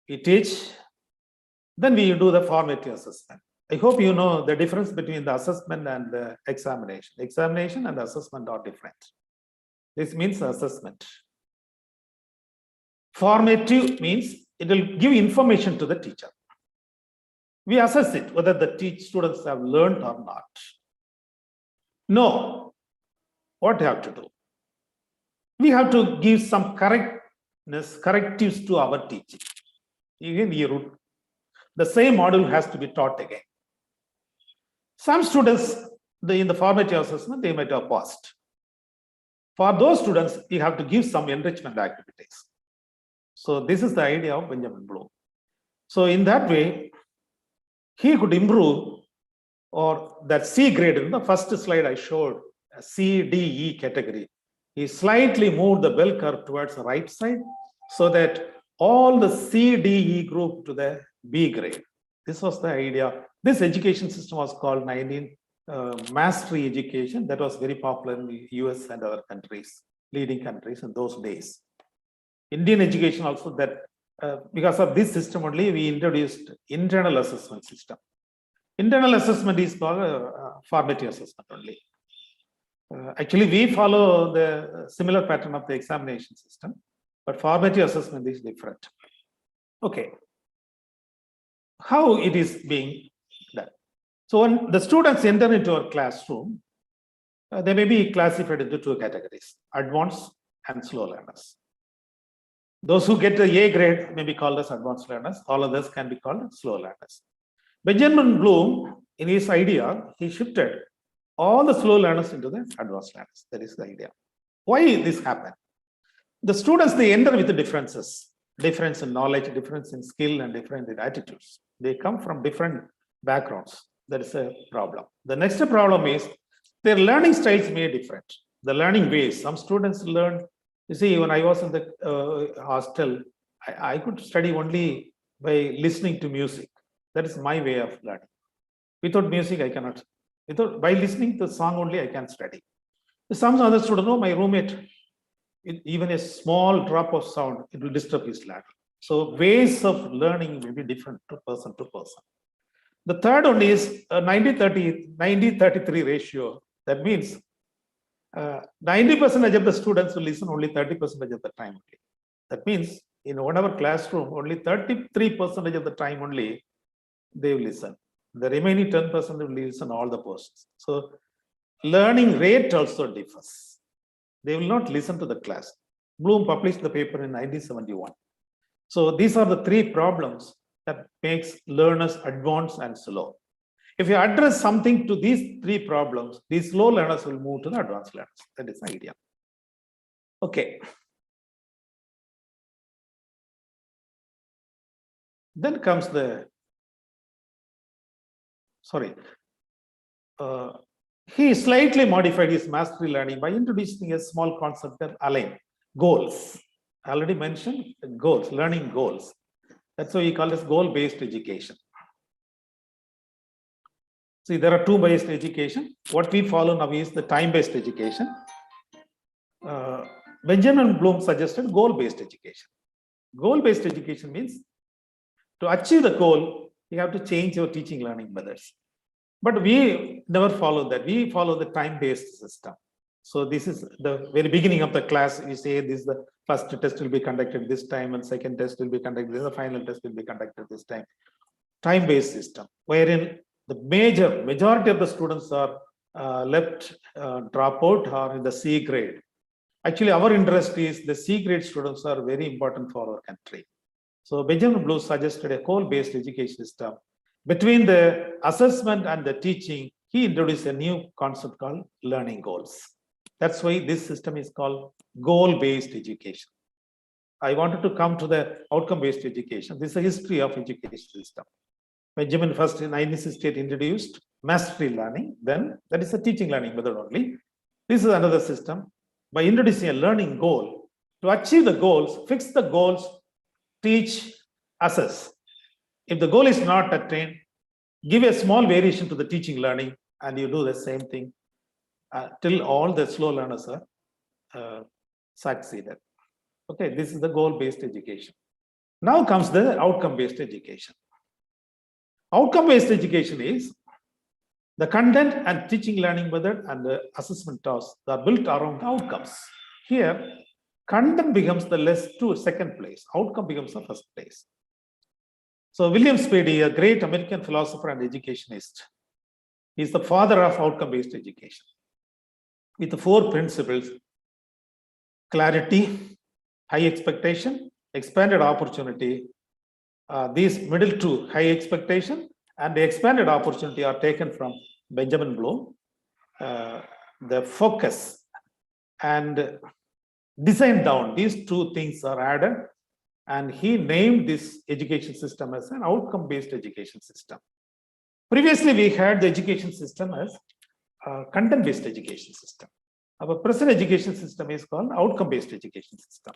we teach, then we do the formative assessment. I hope you know the difference between the assessment and the examination. Examination and assessment are different. This means assessment. Formative means it will give information to the teacher. We assess it, whether the students have learned or not. No, what do you have to do? We have to give some correctives to our teaching. Even the same module has to be taught again. Some students, in the formative assessment, they might have passed. For those students, you have to give some enrichment activities. So this is the idea of Benjamin Bloom. So in that way, he could improve, or that C grade, in the first slide I showed, a C, D, E category. He slightly moved the bell curve towards the right side so that all the C, D, E group to the B grade. This was the idea. This education system was called mastery education. That was very popular in the US and other countries, leading countries in those days. Indian education also, that because of this system only, we introduced internal assessment system. Internal assessment is called formative assessment only. Actually, we follow the similar pattern of the examination system, but formative assessment is different. Okay. How it is being done? So when the students enter into our classroom, they may be classified into two categories, advanced and slow learners. Those who get the A grade may be called as advanced learners. All others can be called slow learners. Benjamin Bloom, in his idea, he shifted all the slow learners into the advanced learners. That is the idea. Why this happened? The students, they enter with the differences. Difference in knowledge, difference in skill, and different in attitudes. They come from different backgrounds. That is a problem. The next problem is their learning styles may be different. The learning ways. Some students learn, you see, when I was in the hostel, I could study only by listening to music. That is my way of learning. Without music, I cannot. By listening to the song only, I can study. Some other students, no, my roommate, even a small drop of sound, it will disturb his learning. So ways of learning may be different to person to person. The third one is a 90-33 ratio. That means 90% of the students will listen only 30% of the time only. That means in one hour classroom, only 33% of the time only they will listen. The remaining 10% will listen all the portions. So learning rate also differs. They will not listen to the class. Bloom published the paper in 1971. So these are the three problems that makes learners advance and slow. If you address something to these three problems, these slow learners will move to the advanced learners. That is the idea. Okay. Then comes the, he slightly modified his mastery learning by introducing a small concept of align, goals. I already mentioned goals, learning goals. That's why he called this goal-based education. See, there are two-based education. What we follow now is the time-based education. Benjamin Bloom suggested goal-based education. Goal-based education means to achieve the goal, you have to change your teaching learning methods. But we never follow that. We follow the time-based system. So this is the very beginning of the class. We say this is the first test will be conducted this time and second test will be conducted. The final test will be conducted this time. Time-based system, wherein the majority of the students are left dropout or in the C grade. Actually, our interest is the C grade students are very important for our country. So Benjamin Bloom suggested a goal-based education system. Between the assessment and the teaching, he introduced a new concept called learning goals. That's why this system is called goal-based education. I wanted to come to the outcome-based education. This is the history of education system. Benjamin first in 1968 introduced mastery learning. Then that is a teaching learning method only. This is another system. By introducing a learning goal, to achieve the goals, fix the goals, teach, assess. If the goal is not attained, give a small variation to the teaching learning and you do the same thing till all the slow learners are succeeded. Okay, this is the goal-based education. Now comes the outcome-based education. Outcome-based education is the content and teaching learning method and the assessment tasks are built around the outcomes. Here, content becomes the second place. Outcome becomes the first place. So William Spady, a great American philosopher and educationist, is the father of outcome-based education. With the four principles: clarity, high expectation, expanded opportunity. These middle two, high expectation and the expanded opportunity, are taken from Benjamin Bloom. The focus and design down, these two things are added, and he named this education system as an outcome-based education system. Previously, we had the education system as content-based education system. Our present education system is called outcome-based education system.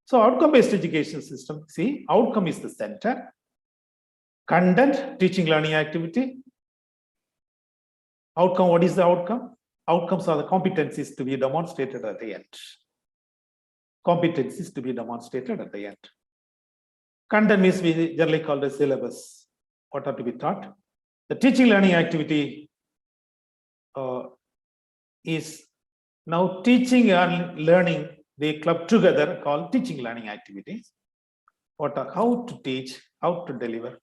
So outcome-based education system, see, outcome is the center. Content, teaching learning activity. Outcome, what is the outcome? Outcomes are the competencies to be demonstrated at the end. Competencies to be demonstrated at the end. Content is we generally called the syllabus, what are to be taught. The teaching learning activity is now teaching and learning, they club together called teaching learning activities. How to teach, how to deliver,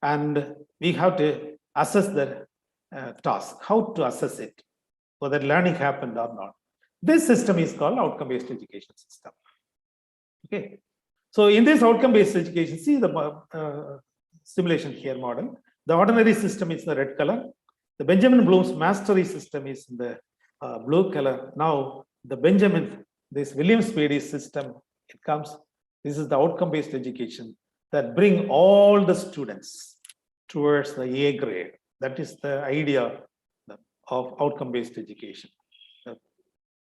and we have to assess the task, how to assess it, whether learning happened or not. This system is called outcome-based education system. Okay, so in this outcome-based education, see the simulation here model. The ordinary system is the red color. The Benjamin Bloom's mastery system is in the blue color. Now the this William Spady system, it comes. This is the outcome-based education that bring all the students towards the A grade. That is the idea of outcome-based education.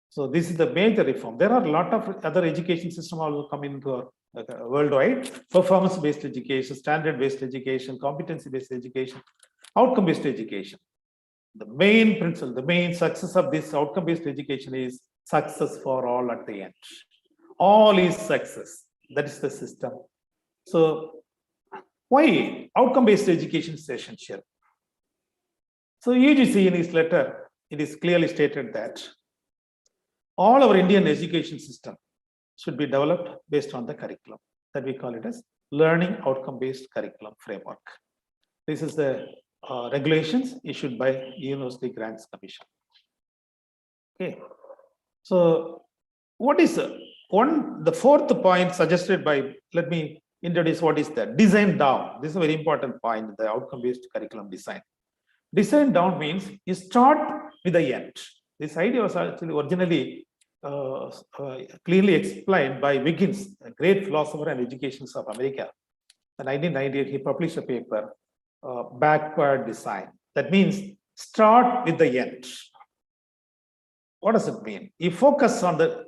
So this is the major reform. There are a lot of other education systems also come into our worldwide: performance-based education, standard-based education, competency-based education, outcome-based education. The main principle, the main success of this outcome-based education is success for all at the end. All is success. That is the system. So why outcome-based education is essential? So UGC in its letter, it is clearly stated that all our Indian education system should be developed based on the curriculum, that we call it as learning outcome-based curriculum framework. This is the regulations issued by University Grants Commission. Okay, so what is the fourth point suggested by, let me introduce what is that. Design down. This is a very important point, the outcome-based curriculum design. Design down means you start with the end. This idea was actually originally clearly explained by Wiggins, a great philosopher and educationist of America. In 1998, he published a paper, Backward Design. That means start with the end. What does it mean? You focus on the,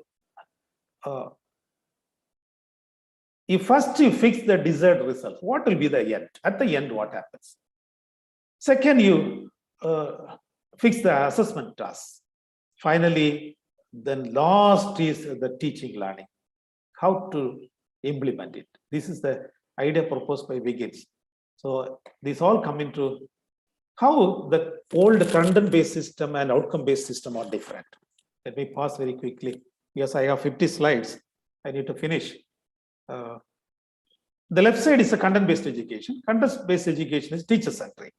you fix the desired result. What will be the end? At the end, what happens? Second, you fix the assessment task. Finally, then last is the teaching learning, how to implement it. This is the idea proposed by Wiggins. So these all come into how the old content-based system and outcome-based system are different. Let me pause very quickly. Yes, I have 50 slides. I need to finish. The left side is a content-based education. Content-based education is teacher-centric.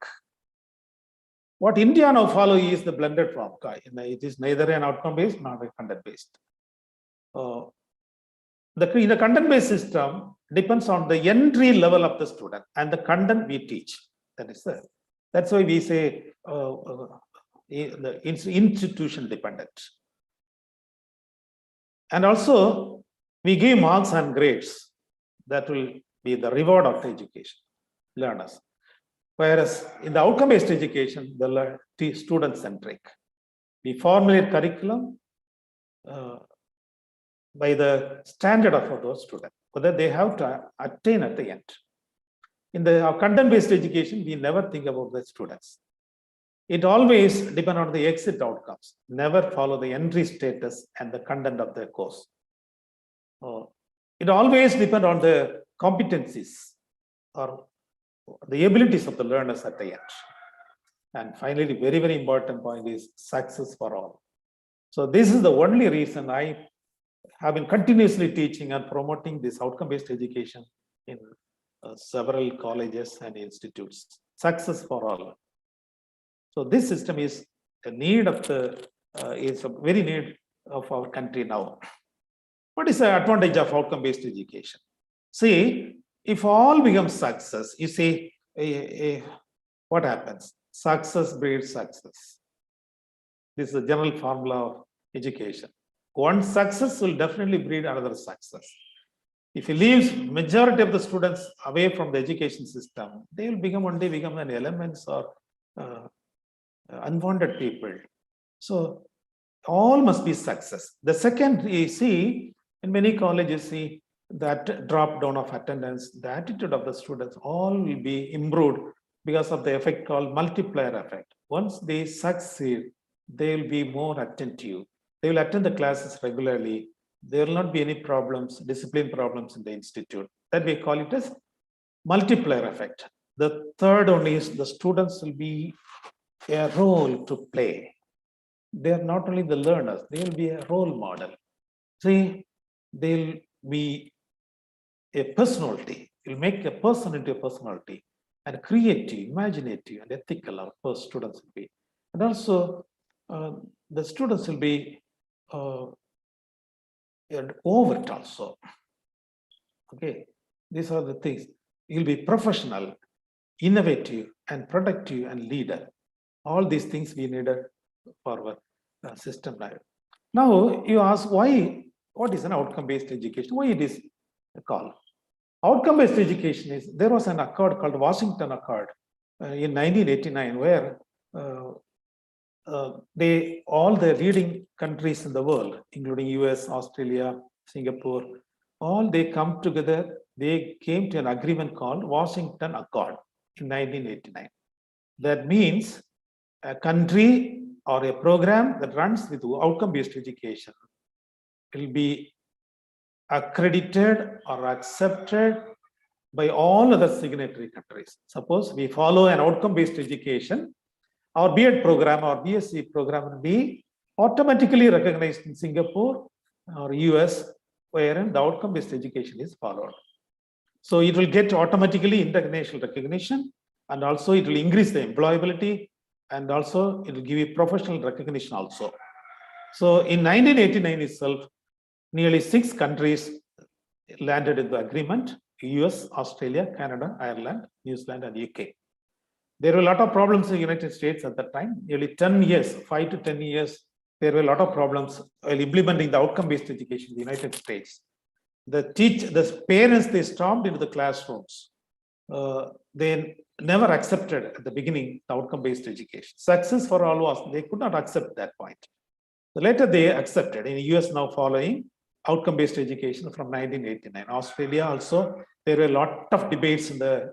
What India now follow is the blended form. It is neither an outcome-based nor a content-based. In the content-based system depends on the entry level of the student and the content we teach. That's why we say the institution dependent. And also we give marks and grades. That will be the reward of the education learners. Whereas in the outcome-based education, the student-centric. We formulate curriculum by the standard of those students, whether they have to attain at the end. In the content-based education, we never think about the students. It always depends on the exit outcomes, never follow the entry status and the content of the course. It always depends on the competencies or the abilities of the learners at the end. And finally, very, very important point is success for all. So this is the only reason I have been continuously teaching and promoting this outcome-based education in several colleges and institutes. Success for all. So this system is a need of the, is a very need of our country now. What is the advantage of outcome-based education? See, if all become success, you see, what happens? Success breeds success. This is the general formula of education. One success will definitely breed another success. If you leave majority of the students away from the education system, they will become one day become an elements or unwanted people. So all must be success. The second, you see, in many colleges, see that drop down of attendance, the attitude of the students, all will be improved because of the effect called multiplier effect. Once they succeed, they will be more attentive. They will attend the classes regularly. There will not be any problems, discipline problems in the institute. That we call it as multiplier effect. The third one is the students will be a role to play. They are not only the learners, they will be a role model. See, they'll be a personality. You'll make a person into a personality, and creative, imaginative, and ethical. Our first students will be, and also the students will be overt also. Okay, these are the things. You'll be professional, innovative, and productive, and leader. All these things we needed for our system now. Now you ask why? What is an outcome-based education? Why it is called? Outcome-based education is, there was an accord called Washington Accord in 1989, where all the leading countries in the world, including US, Australia, Singapore, all they come together, they came to an agreement called Washington Accord in 1989. That means a country or a program that runs with outcome-based education will be accredited or accepted by all other signatory countries. Suppose we follow an outcome-based education, our B.Ed program or BSc program will be automatically recognized in Singapore or US, wherein the outcome-based education is followed. So it will get automatically international recognition, and also it will increase the employability, and also it will give you professional recognition also. So in 1989 itself, nearly 6 countries landed in the agreement: US, Australia, Canada, Ireland, New Zealand, and UK. There were a lot of problems in the United States at that time. Nearly 10 years, 5 to 10 years, there were a lot of problems while implementing the outcome-based education in the United States. The parents, they stormed into the classrooms. They never accepted at the beginning the outcome-based education. Success for all was, they could not accept that point. Later they accepted. In the US now following outcome-based education from 1989. Australia also, there were a lot of debates in the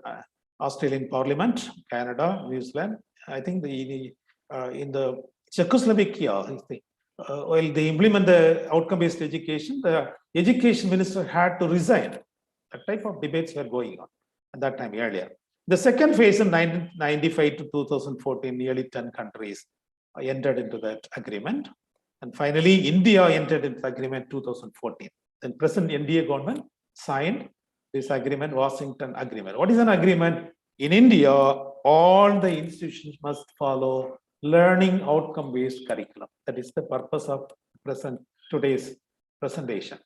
Australian Parliament, Canada, New Zealand. I think in the Czechoslovakia, while they implement the outcome-based education, the education minister had to resign. That type of debates were going on at that time earlier. The second phase in 1995 to 2014, nearly 10 countries entered into that agreement. And finally, India entered into the agreement 2014. Then present NDA government signed this agreement, Washington Agreement. What is an agreement? In India, all the institutions must follow learning outcome-based curriculum. That is the purpose of today's presentation.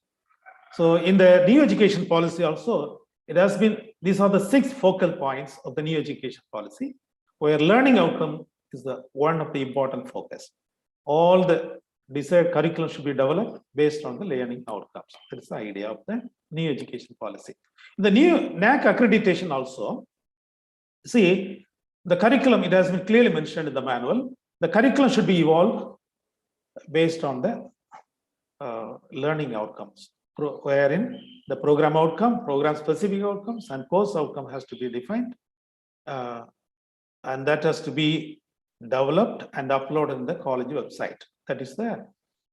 So in the new education policy also, it has been, these are the 6 focal points of the new education policy, where learning outcome is one of the important focus. All the desired curriculum should be developed based on the learning outcomes. That is the idea of the new education policy. The new NAC accreditation also, see, the curriculum, it has been clearly mentioned in the manual, the curriculum should be evolved based on the learning outcomes, wherein the program outcome, program specific outcomes, and course outcome has to be defined. And that has to be developed and uploaded in the college website. That is the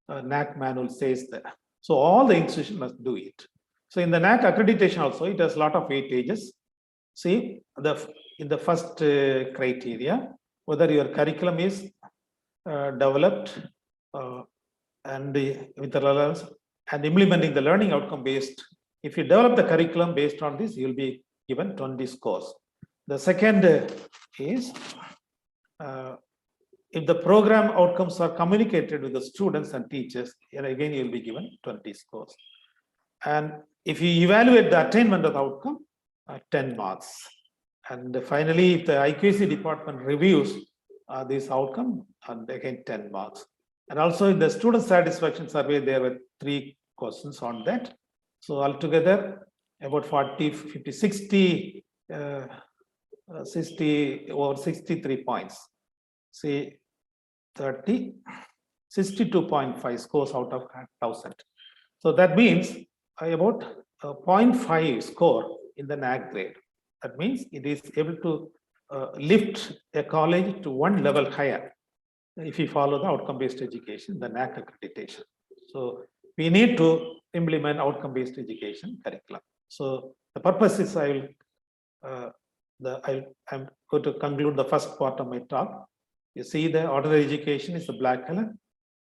NAC manual says that. So all the institutions must do it. So in the NAC accreditation also, it has a lot of weightages. See, in the first criteria, whether your curriculum is developed and with the relevance and implementing the learning outcome based. If you develop the curriculum based on this, you will be given 20 scores. The second is if the program outcomes are communicated with the students and teachers, again you will be given 20 scores. And if you evaluate the attainment of the outcome, 10 marks. And finally, if the IQAC department reviews this outcome, and again 10 marks. And also in the student satisfaction survey, there were 3 questions on that. So altogether, about 40, 50, 60, 60 or 63 points. See, 30, 62.5 scores out of 1,000. So that means about 0.5 score in the NAC grade. That means it is able to lift a college to one level higher if you follow the outcome-based education, the NAC accreditation. So we need to implement outcome-based education curriculum. So the purpose is I'm going to conclude the first part of my talk. You see the ordinary education is the black color,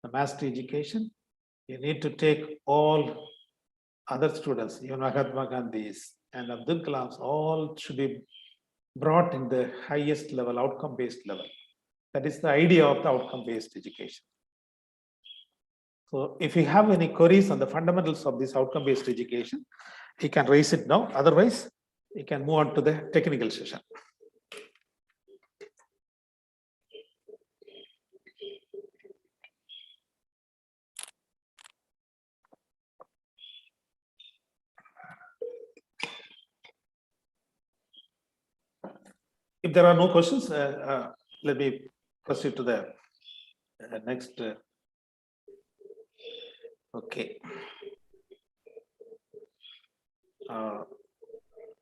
the master education. You need to take all other students, even Mahatma Gandhi's and Abdul Kalam's, all should be brought in the highest level, outcome-based level. That is the idea of the outcome-based education. So if you have any queries on the fundamentals of this outcome-based education, you can raise it now. Otherwise, you can move on to the technical session. If there are no questions, let me proceed to the next. Okay.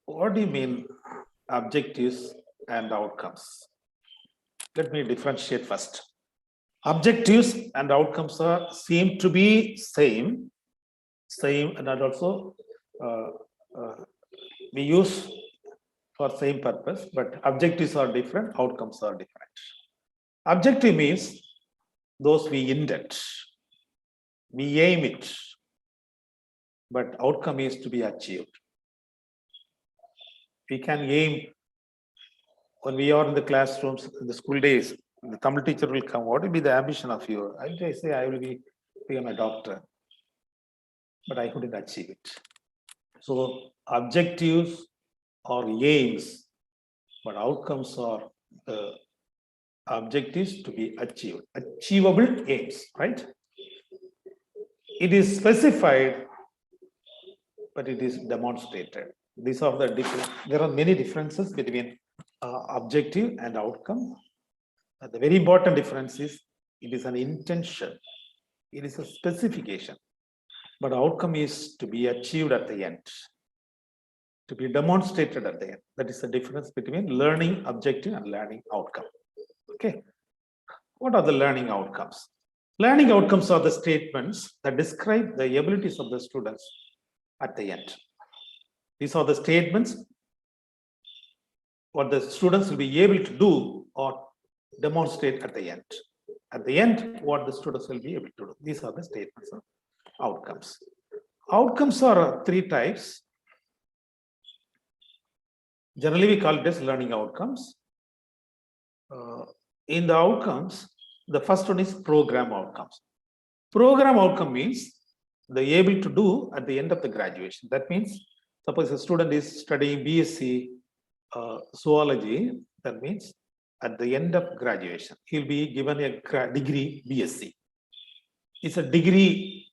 What do you mean objectives and outcomes? Let me differentiate first. Objectives and outcomes seem to be same, and also we use for same purpose, but objectives are different, outcomes are different. Objective means those we intend, we aim it, but outcome is to be achieved. We can aim when we are in the classrooms, in the school days, the Tamil teacher will come, what will be the ambition of you? I say, I will become a doctor, but I couldn't achieve it. So objectives or aims, but outcomes are the objectives to be achieved, achievable aims, right? It is specified, but it is demonstrated. These are the different, there are many differences between objective and outcome. The very important difference is it is an intention, it is a specification, but outcome is to be achieved at the end, to be demonstrated at the end. That is the difference between learning objective and learning outcome. Okay, what are the learning outcomes? Learning outcomes are the statements that describe the abilities of the students at the end. These are the statements what the students will be able to do or demonstrate at the end. At the end, what the students will be able to do. These are the statements of outcomes. Outcomes are three types. Generally, we call it as learning outcomes. In the outcomes, the first one is program outcomes. Program outcome means they're able to do at the end of the graduation. That means, suppose a student is studying BSc zoology, that means at the end of graduation, he'll be given a degree BSc. It's a degree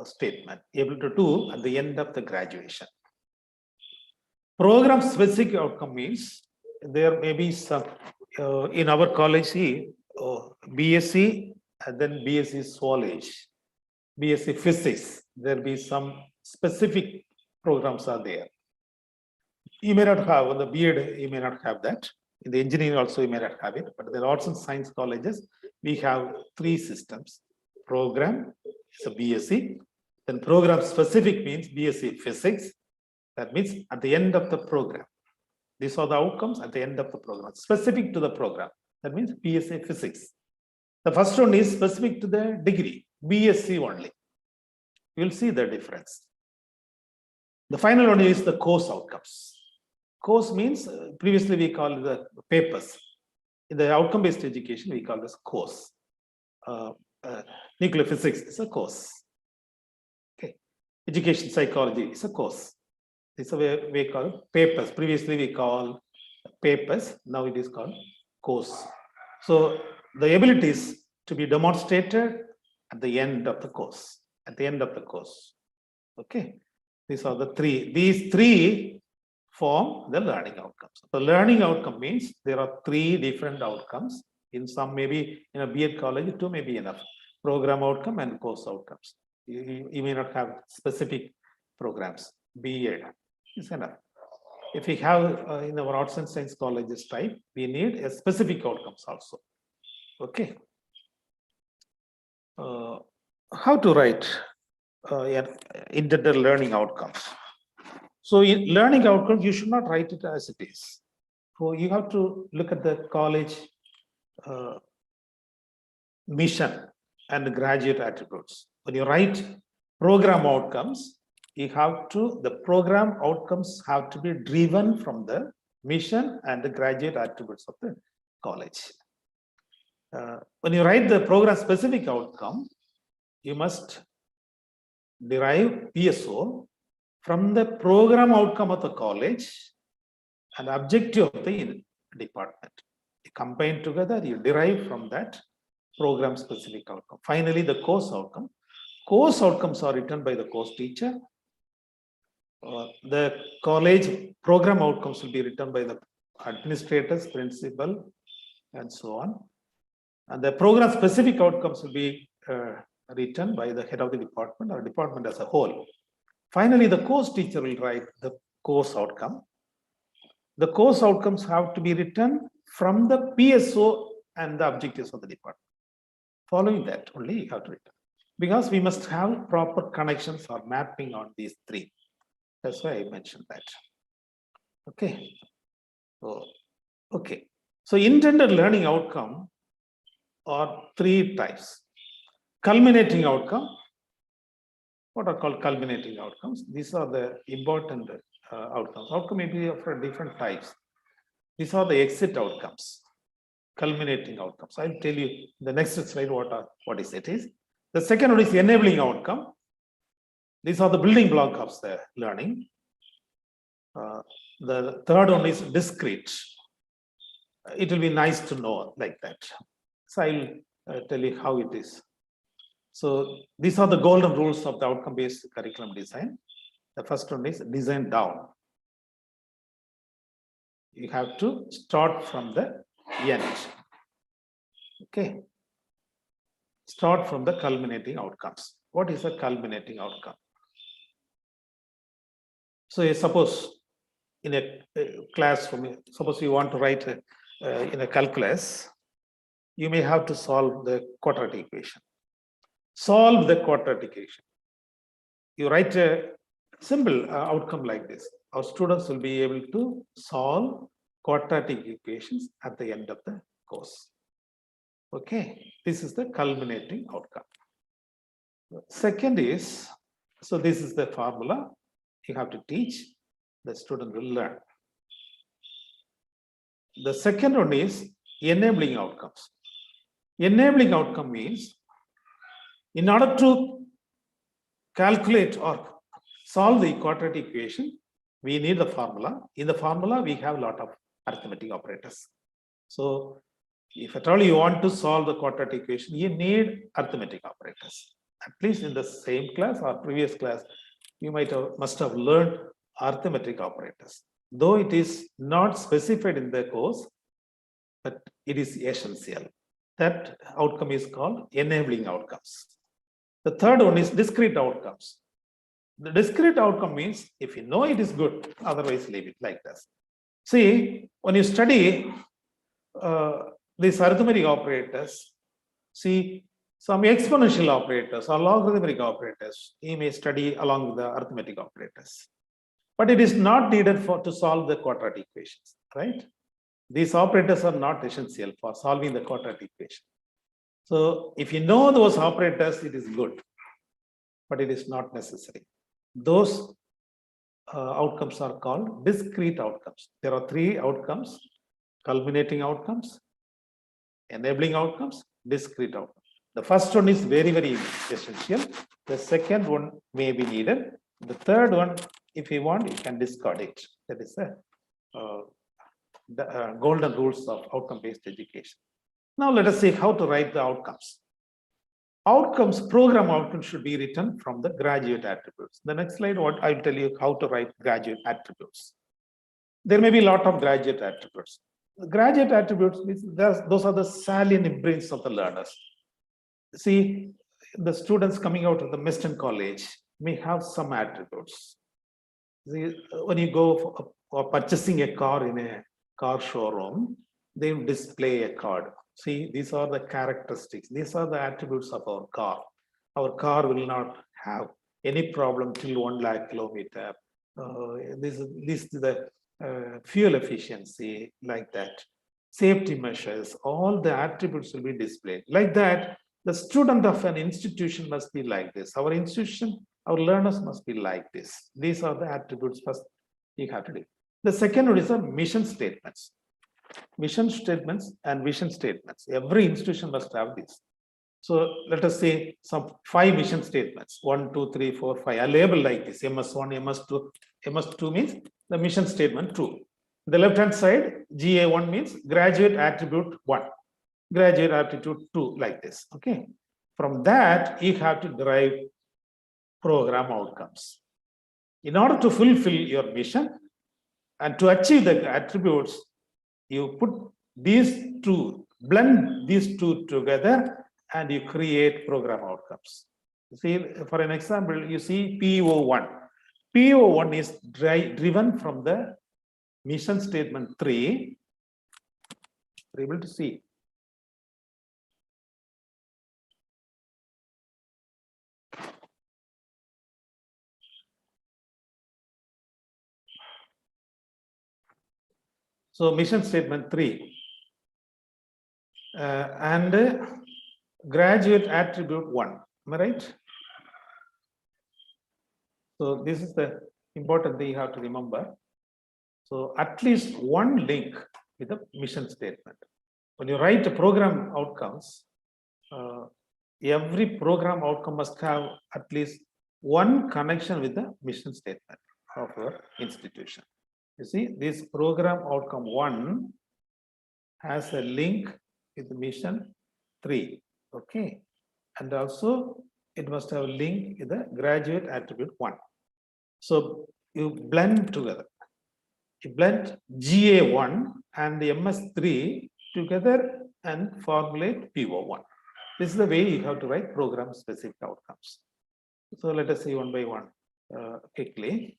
statement, able to do at the end of the graduation. Program specific outcome means there may be some, in our college, BSc and then BSc zoology, BSc physics, there'll be some specific programs are there. You may not have, on the B.Ed, you may not have that. In the engineering also, you may not have it, but the arts and science colleges, we have three systems. Program, it's a BSc, then program specific means BSc physics. That means at the end of the program. These are the outcomes at the end of the program, specific to the program. That means BSc physics. The first one is specific to the degree, BSc only. You'll see the difference. The final one is the course outcomes. Course means, previously we called the papers. In the outcome-based education, we call this course. Nuclear physics is a course. Okay. Education psychology is a course. This is a way we call it papers. Previously we call papers, now it is called course. So the abilities to be demonstrated at the end of the course, Okay, these are the three. These three form the learning outcomes. The learning outcome means there are three different outcomes. In some, maybe in a B.Ed college, two may be enough. Program outcome and course outcomes. You may not have specific programs. B.Ed is enough. If we have in our arts and science colleges type, we need a specific outcomes also. Okay. How to write intended learning outcomes? So in learning outcomes, you should not write it as it is. So you have to look at the college mission and the graduate attributes. When you write program outcomes, you have to, the program outcomes have to be driven from the mission and the graduate attributes of the college. When you write the program specific outcome, you must derive PSO from the program outcome of the college and objective of the department. You combine together, you derive from that program specific outcome. Finally, the course outcome. Course outcomes are written by the course teacher. The college program outcomes will be written by the administrators, principal, and so on. And the program specific outcomes will be written by the head of the department or department as a whole. Finally, the course teacher will write the course outcome. The course outcomes have to be written from the PSO and the objectives of the department. Following that, only you have to write. Because we must have proper connections or mapping on these three. That's why I mentioned that. Okay. So, okay. So intended learning outcome are three types. Culminating outcome. What are called culminating outcomes? These are the important outcomes. Outcome may be of different types. These are the exit outcomes. Culminating outcomes. I'll tell you the next slide what is it is. The second one is enabling outcome. These are the building block of the learning. The third one is discrete. It will be nice to know like that. So I'll tell you how it is. So these are the golden rules of the outcome-based curriculum design. The first one is design down. You have to start from the end. Okay. Start from the culminating outcomes. What is a culminating outcome? So suppose in a class, suppose you want to write in a calculus, you may have to solve the quadratic equation. Solve the quadratic equation. You write a simple outcome like this. Our students will be able to solve quadratic equations at the end of the course. Okay, this is the culminating outcome. Second is, so this is the formula you have to teach, the student will learn. The second one is enabling outcomes. Enabling outcome means in order to calculate or solve the quadratic equation, we need the formula. In the formula, we have a lot of arithmetic operators. So if at all you want to solve the quadratic equation, you need arithmetic operators. At least in the same class or previous class, you must have learned arithmetic operators. Though it is not specified in the course, but it is essential. That outcome is called enabling outcomes. The third one is discrete outcomes. The discrete outcome means if you know it is good, otherwise leave it like this. See, when you study these arithmetic operators, see some exponential operators or logarithmic operators, you may study along with the arithmetic operators. But it is not needed to solve the quadratic equations, right? These operators are not essential for solving the quadratic equation. So if you know those operators, it is good, but it is not necessary. Those outcomes are called discrete outcomes. There are three outcomes: culminating outcomes, enabling outcomes, discrete outcomes. The first one is very, very essential. The second one may be needed. The third one, if you want, you can discard it. That is the golden rules of outcome-based education. Now let us see how to write the outcomes. Outcomes, program outcomes should be written from the graduate attributes. The next slide, what I'll tell you how to write graduate attributes. There may be a lot of graduate attributes. The graduate attributes, those are the salient imprints of the learners. See, the students coming out of the Western College may have some attributes. See, when you go for purchasing a car in a car showroom, they will display a card. See, these are the characteristics. These are the attributes of our car. Our car will not have any problem till 1 lakh kilometer. This is the fuel efficiency, like that. Safety measures, all the attributes will be displayed. Like that, the student of an institution must be like this. Our institution, our learners must be like this. These are the attributes first you have to do. The second one is the mission statements. Mission statements and vision statements. Every institution must have this. So let us say some 5 mission statements. 1, 2, 3, 4, 5. A label like this: MS1, MS2. MS2 means the mission statement 2. The left-hand side, GA1 means graduate attribute 1. Graduate aptitude 2, like this. Okay. From that, you have to derive program outcomes. In order to fulfill your mission and to achieve the attributes, You put these two, blend these two together, and you create program outcomes. See, for an example, you see PO1. PO1 is driven from the mission statement 3. You're able to see. So mission statement 3 and graduate attribute 1. Am I right? So this is the important thing you have to remember. So at least one link with the mission statement. When you write a program outcomes, every program outcome must have at least one connection with the mission statement of your institution. You see, this program outcome 1 has a link with the mission 3. Okay. And also it must have a link with the graduate attribute 1. So you blend together. You blend GA1 and the MS3 together and formulate PO1. This is the way you have to write program specific outcomes. So let us see one by one quickly.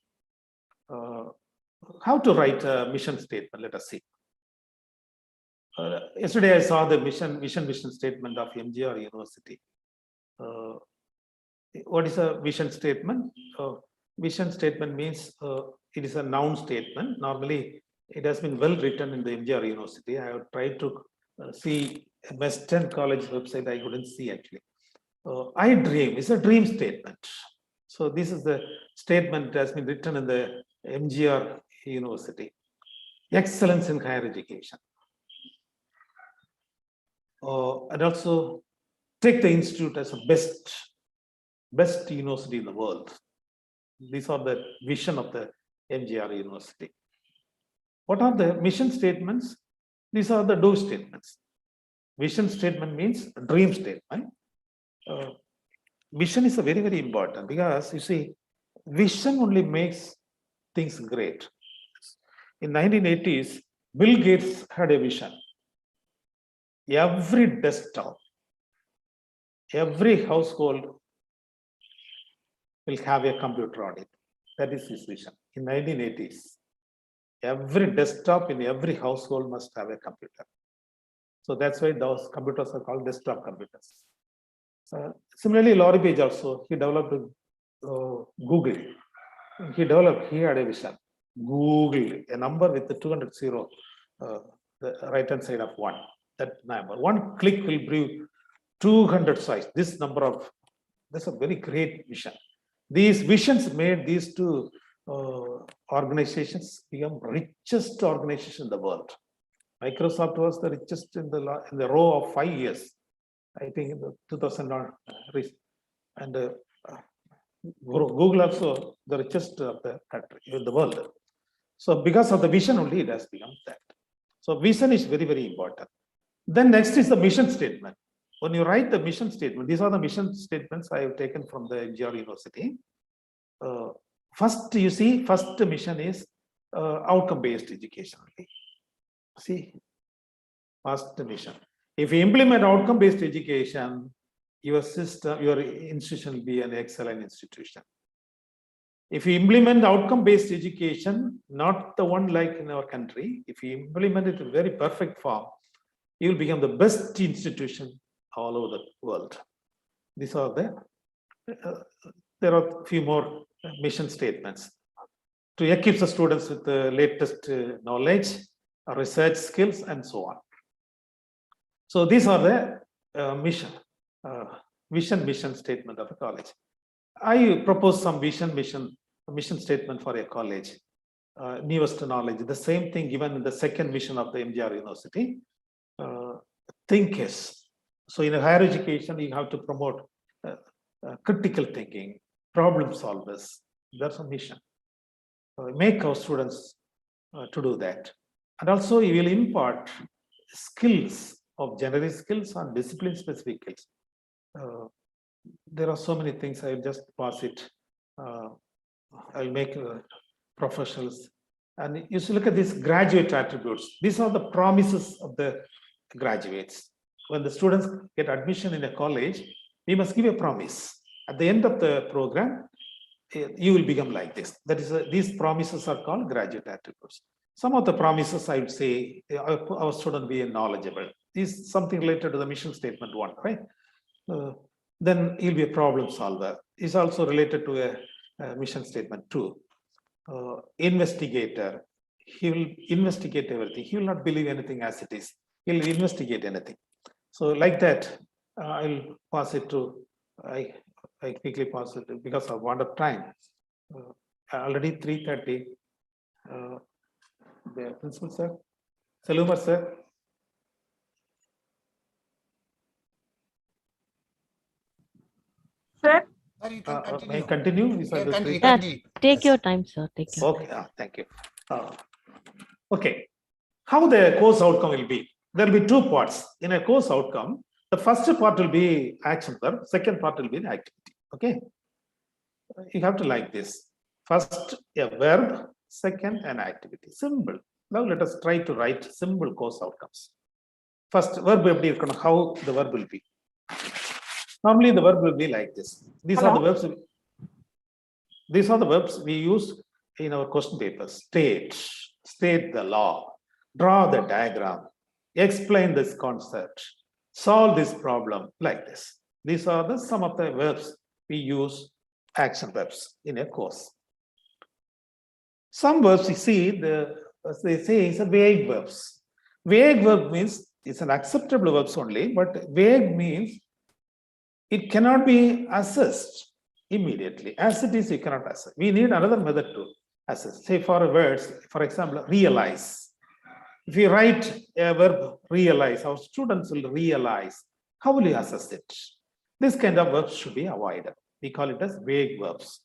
How to write a mission statement, let us see. Yesterday I saw the vision statement of MGR University. What is a vision statement? Vision statement means it is a noun statement. Normally, it has been well written in the MGR University. I have tried to see a Western College website. I couldn't see actually. I dream is a dream statement. So this is the statement that has been written in the MGR University. Excellence in higher education. And also take the institute as a best university in the world. These are the vision of the MGR University. What are the mission statements? These are the do statements. Vision statement means dream statement. Vision is a very, very important because you see, vision only makes things great. In 1980s, Bill Gates had a vision. Every desktop, every household will have a computer on it. That is his vision. In 1980s, every desktop in every household must have a computer. So that's why those computers are called desktop computers. Similarly, Laurie Page also, he developed Google. He had a vision. Google, a number with the 200 zero, the right hand side of 1. That number, one click will bring 200 size. This number of, that's a very great vision. These visions made these two organizations become richest organization in the world. Microsoft was the richest in the row of 5 years. I think in the 2000 and Google also the richest of the country in the world. So because of the vision only, it has become that. So vision is very, very important. Then next is the mission statement. When you write the mission statement, these are the mission statements I have taken from the MGR University. First, you see, first mission is outcome-based education. See, first mission. If you implement outcome-based education, your system, your institution will be an excellent institution. If you implement outcome-based education, not the one like in our country, if you implement it in very perfect form, you will become the best institution all over the world. These are there are a few more mission statements to equip the students with the latest knowledge, research skills, and so on. So these are the mission statement of a college. I propose some mission statement for a college. Newest knowledge, the same thing given in the second mission of the MGR University. Thinkers. So in a higher education, you have to promote critical thinking, problem solvers. That's a mission. Make our students to do that. And also you will impart skills of general skills and discipline specific skills. There are so many things, I will just pass it. I'll make professionals And you should look at these graduate attributes. These are the promises of the graduates. When the students get admission in a college, we must give a promise. At the end of the program, you will become like this. That is, these promises are called graduate attributes. Some of the promises I would say, our student be knowledgeable. This is something related to the mission statement one, right? Then he'll be a problem solver. It's also related to a mission statement two. Investigator. He will investigate everything. He will not believe anything as it is. He'll investigate anything. So like that, I'll pass it to, I quickly pass it because of want of time. Already 3:30. The principal sir, Salumar sir. Sir, Sir, you can May I continue. continue? These are the three. Yeah, take your time, sir. Take your Okay, thank you. Okay, how the course outcome will be? There will be two parts in a course outcome. The first part will be action verb, second part will be the activity. Okay, you have to like this. First a verb, second an activity. Simple. Now let us try to write simple course outcomes. First verb, how the verb will be. Normally the verb will be like this. These are the verbs. These are the verbs we use in our question papers. State the law, draw the diagram, explain this concept, solve this problem, like this. These are the some of the verbs we use, action verbs in a course. Some verbs you see, as they say, is a vague verbs. Vague verb means it's an acceptable verbs only, but vague means it cannot be assessed immediately. As it is, you cannot assess. We need another method to assess. Say for words, for example, realize. If you write a verb realize, our students will realize. How will you assess it? This kind of verbs should be avoided. We call it as vague verbs.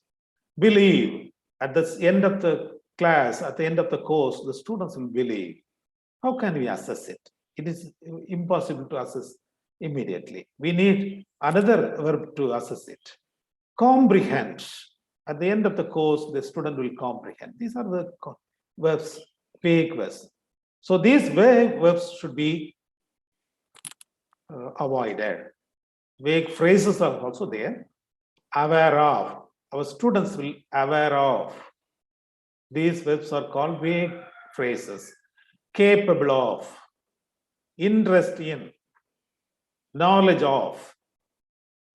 Believe. At the end of the class, at the end of the course, the students will believe. How can we assess it? It is impossible to assess immediately. We need another verb to assess it. Comprehend. At the end of the course, the student will comprehend. These are the verbs, vague verbs. So these vague verbs should be avoided. Vague phrases are also there. Aware of. Our students will aware of. These verbs are called vague phrases. Capable of. Interest in. Knowledge of.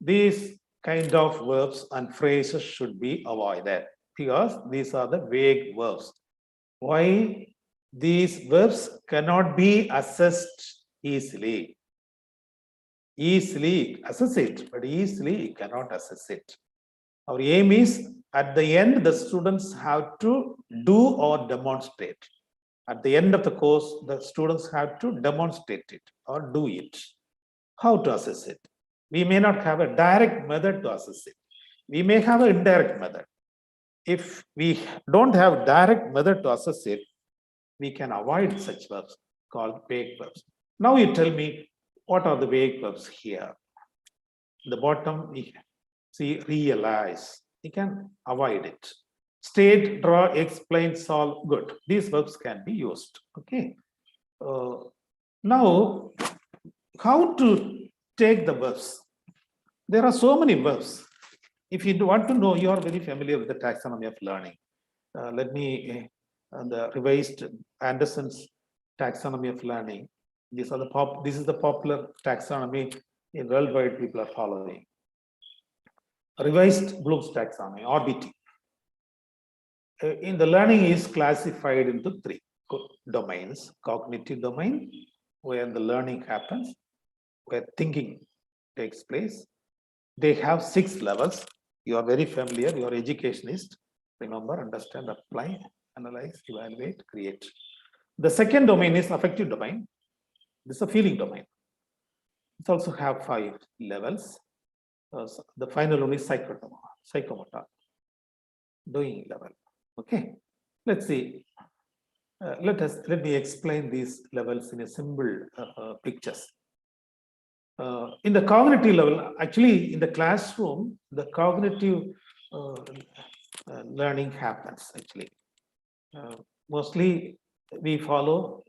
These kind of verbs and phrases should be avoided because these are the vague verbs. Why? These verbs cannot be assessed easily. Easily assess it, but easily you cannot assess it. Our aim is at the end, the students have to do or demonstrate. At the end of the course, the students have to demonstrate it or do it. How to assess it? We may not have a direct method to assess it. We may have an indirect method. If we don't have direct method to assess it, we can avoid such verbs called vague verbs. Now you tell me, what are the vague verbs here? The bottom, we see realize. You can avoid it. State, draw, explain, solve, good. These verbs can be used. Okay. Now, how to take the verbs? There are so many verbs. If you want to know, you are very familiar with the taxonomy of learning. Let me, the revised Anderson's taxonomy of learning. This is the popular taxonomy in worldwide people are following. Revised Bloom's taxonomy, RBT. In the learning is classified into three domains: cognitive domain, where the learning happens, where thinking takes place. They have 6 levels. You are very familiar, you are educationist. Remember, understand, apply, analyze, evaluate, create. The second domain is affective domain. This is a feeling domain. It also have 5 levels. So the final one is psychomotor, doing level. Okay, let's see. Let me explain these levels in a simple pictures. In the cognitive level, actually in the classroom, the cognitive learning happens actually. mostly we follow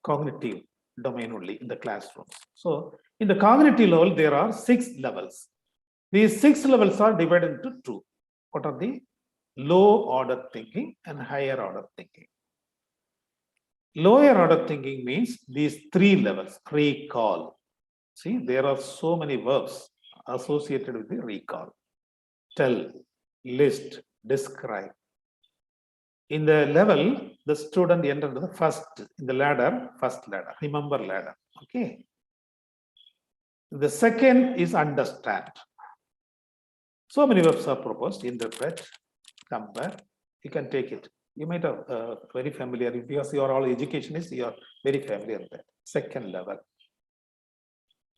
cognitive domain only in the classrooms. So in the cognitive level, there are 6 levels. These 6 levels are divided into 2. What are the low order thinking and higher order thinking? Lower order thinking means these 3 levels. Recall. See, there are so many verbs associated with the recall. Tell, list, describe. In the level, the student entered the first in the ladder, first ladder, remember ladder. Okay. The second is understand. So many verbs are proposed: interpret, compare. You can take it. You might have very familiar because you are all educationists. You are very familiar with that. Second level.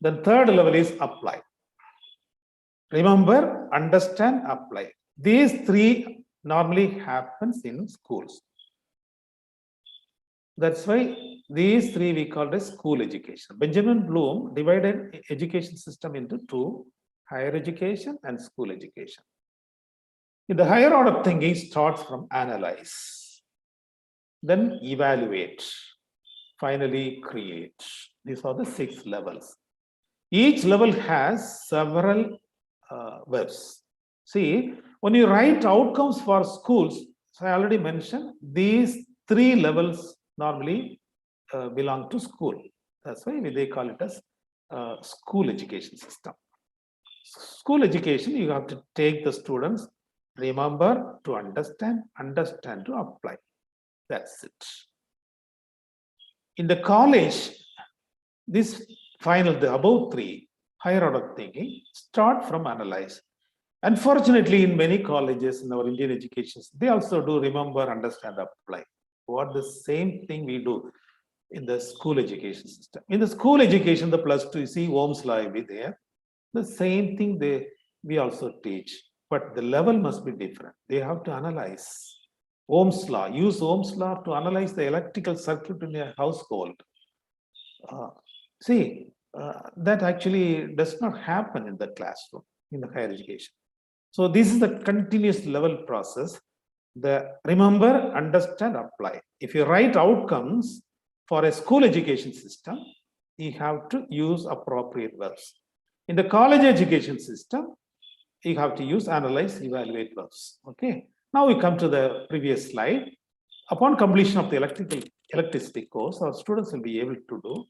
Then third level is apply. Remember, understand, apply. These 3 normally happens in schools. That's why these 3 we call as school education. Benjamin Bloom divided education system into 2, higher education and school education. In the higher order thinking starts from analyze, then evaluate, finally create. These are the 6 levels. Each level has several verbs. See, when you write outcomes for schools, so I already mentioned, these 3 levels normally belong to school. That's why they call it as school education system. School education, you have to take the students, remember to understand, understand to apply. That's it. In the college, this final, the above 3, higher order thinking, start from analyze. Unfortunately, in many colleges in our Indian education, they also do remember, understand, apply. What the same thing we do in the school education system. In the school education, the +2, you see Ohm's law will be there. The same thing we also teach, but the level must be different. They have to analyze Ohm's law, use Ohm's law to analyze the electrical circuit in a household. That actually does not happen in the classroom, in the higher education. So this is the continuous level process. The remember, understand, apply. If you write outcomes for a school education system, you have to use appropriate verbs. In the college education system, you have to use analyze, evaluate verbs. Okay. Now we come to the previous slide. Upon completion of the electricity course, our students will be able to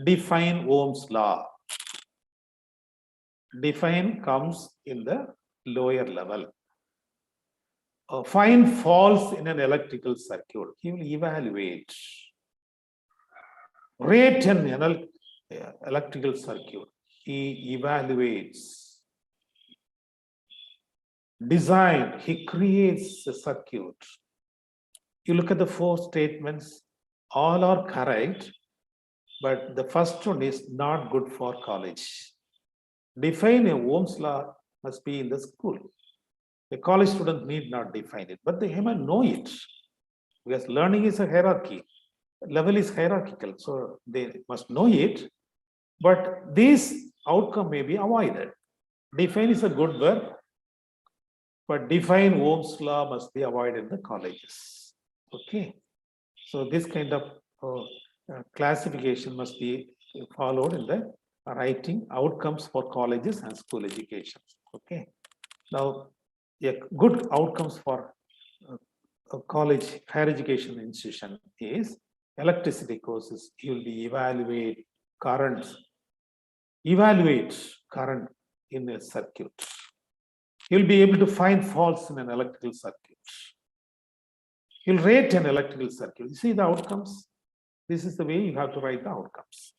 define Ohm's law. Define comes in the lower level. Find faults in an electrical circuit. He will evaluate. Rate an electrical circuit. He evaluates. Design. He creates a circuit. You look at the 4 statements, all are correct, but the first one is not good for college. Define a Ohm's law must be in the school. A college student need not define it, but they must know it, because learning is a hierarchy. Level is hierarchical, so they must know it, but this outcome may be avoided. Define is a good verb, but define Ohm's law must be avoided in the colleges. Okay, so this kind of classification must be followed in the writing outcomes for colleges and school education. Okay, now good outcomes for a college higher education institution is electricity courses. You will be evaluate current in a circuit. You'll be able to find faults in an electrical circuit. You'll rate an electrical circuit. You see the outcomes. This is the way you have to write the outcomes.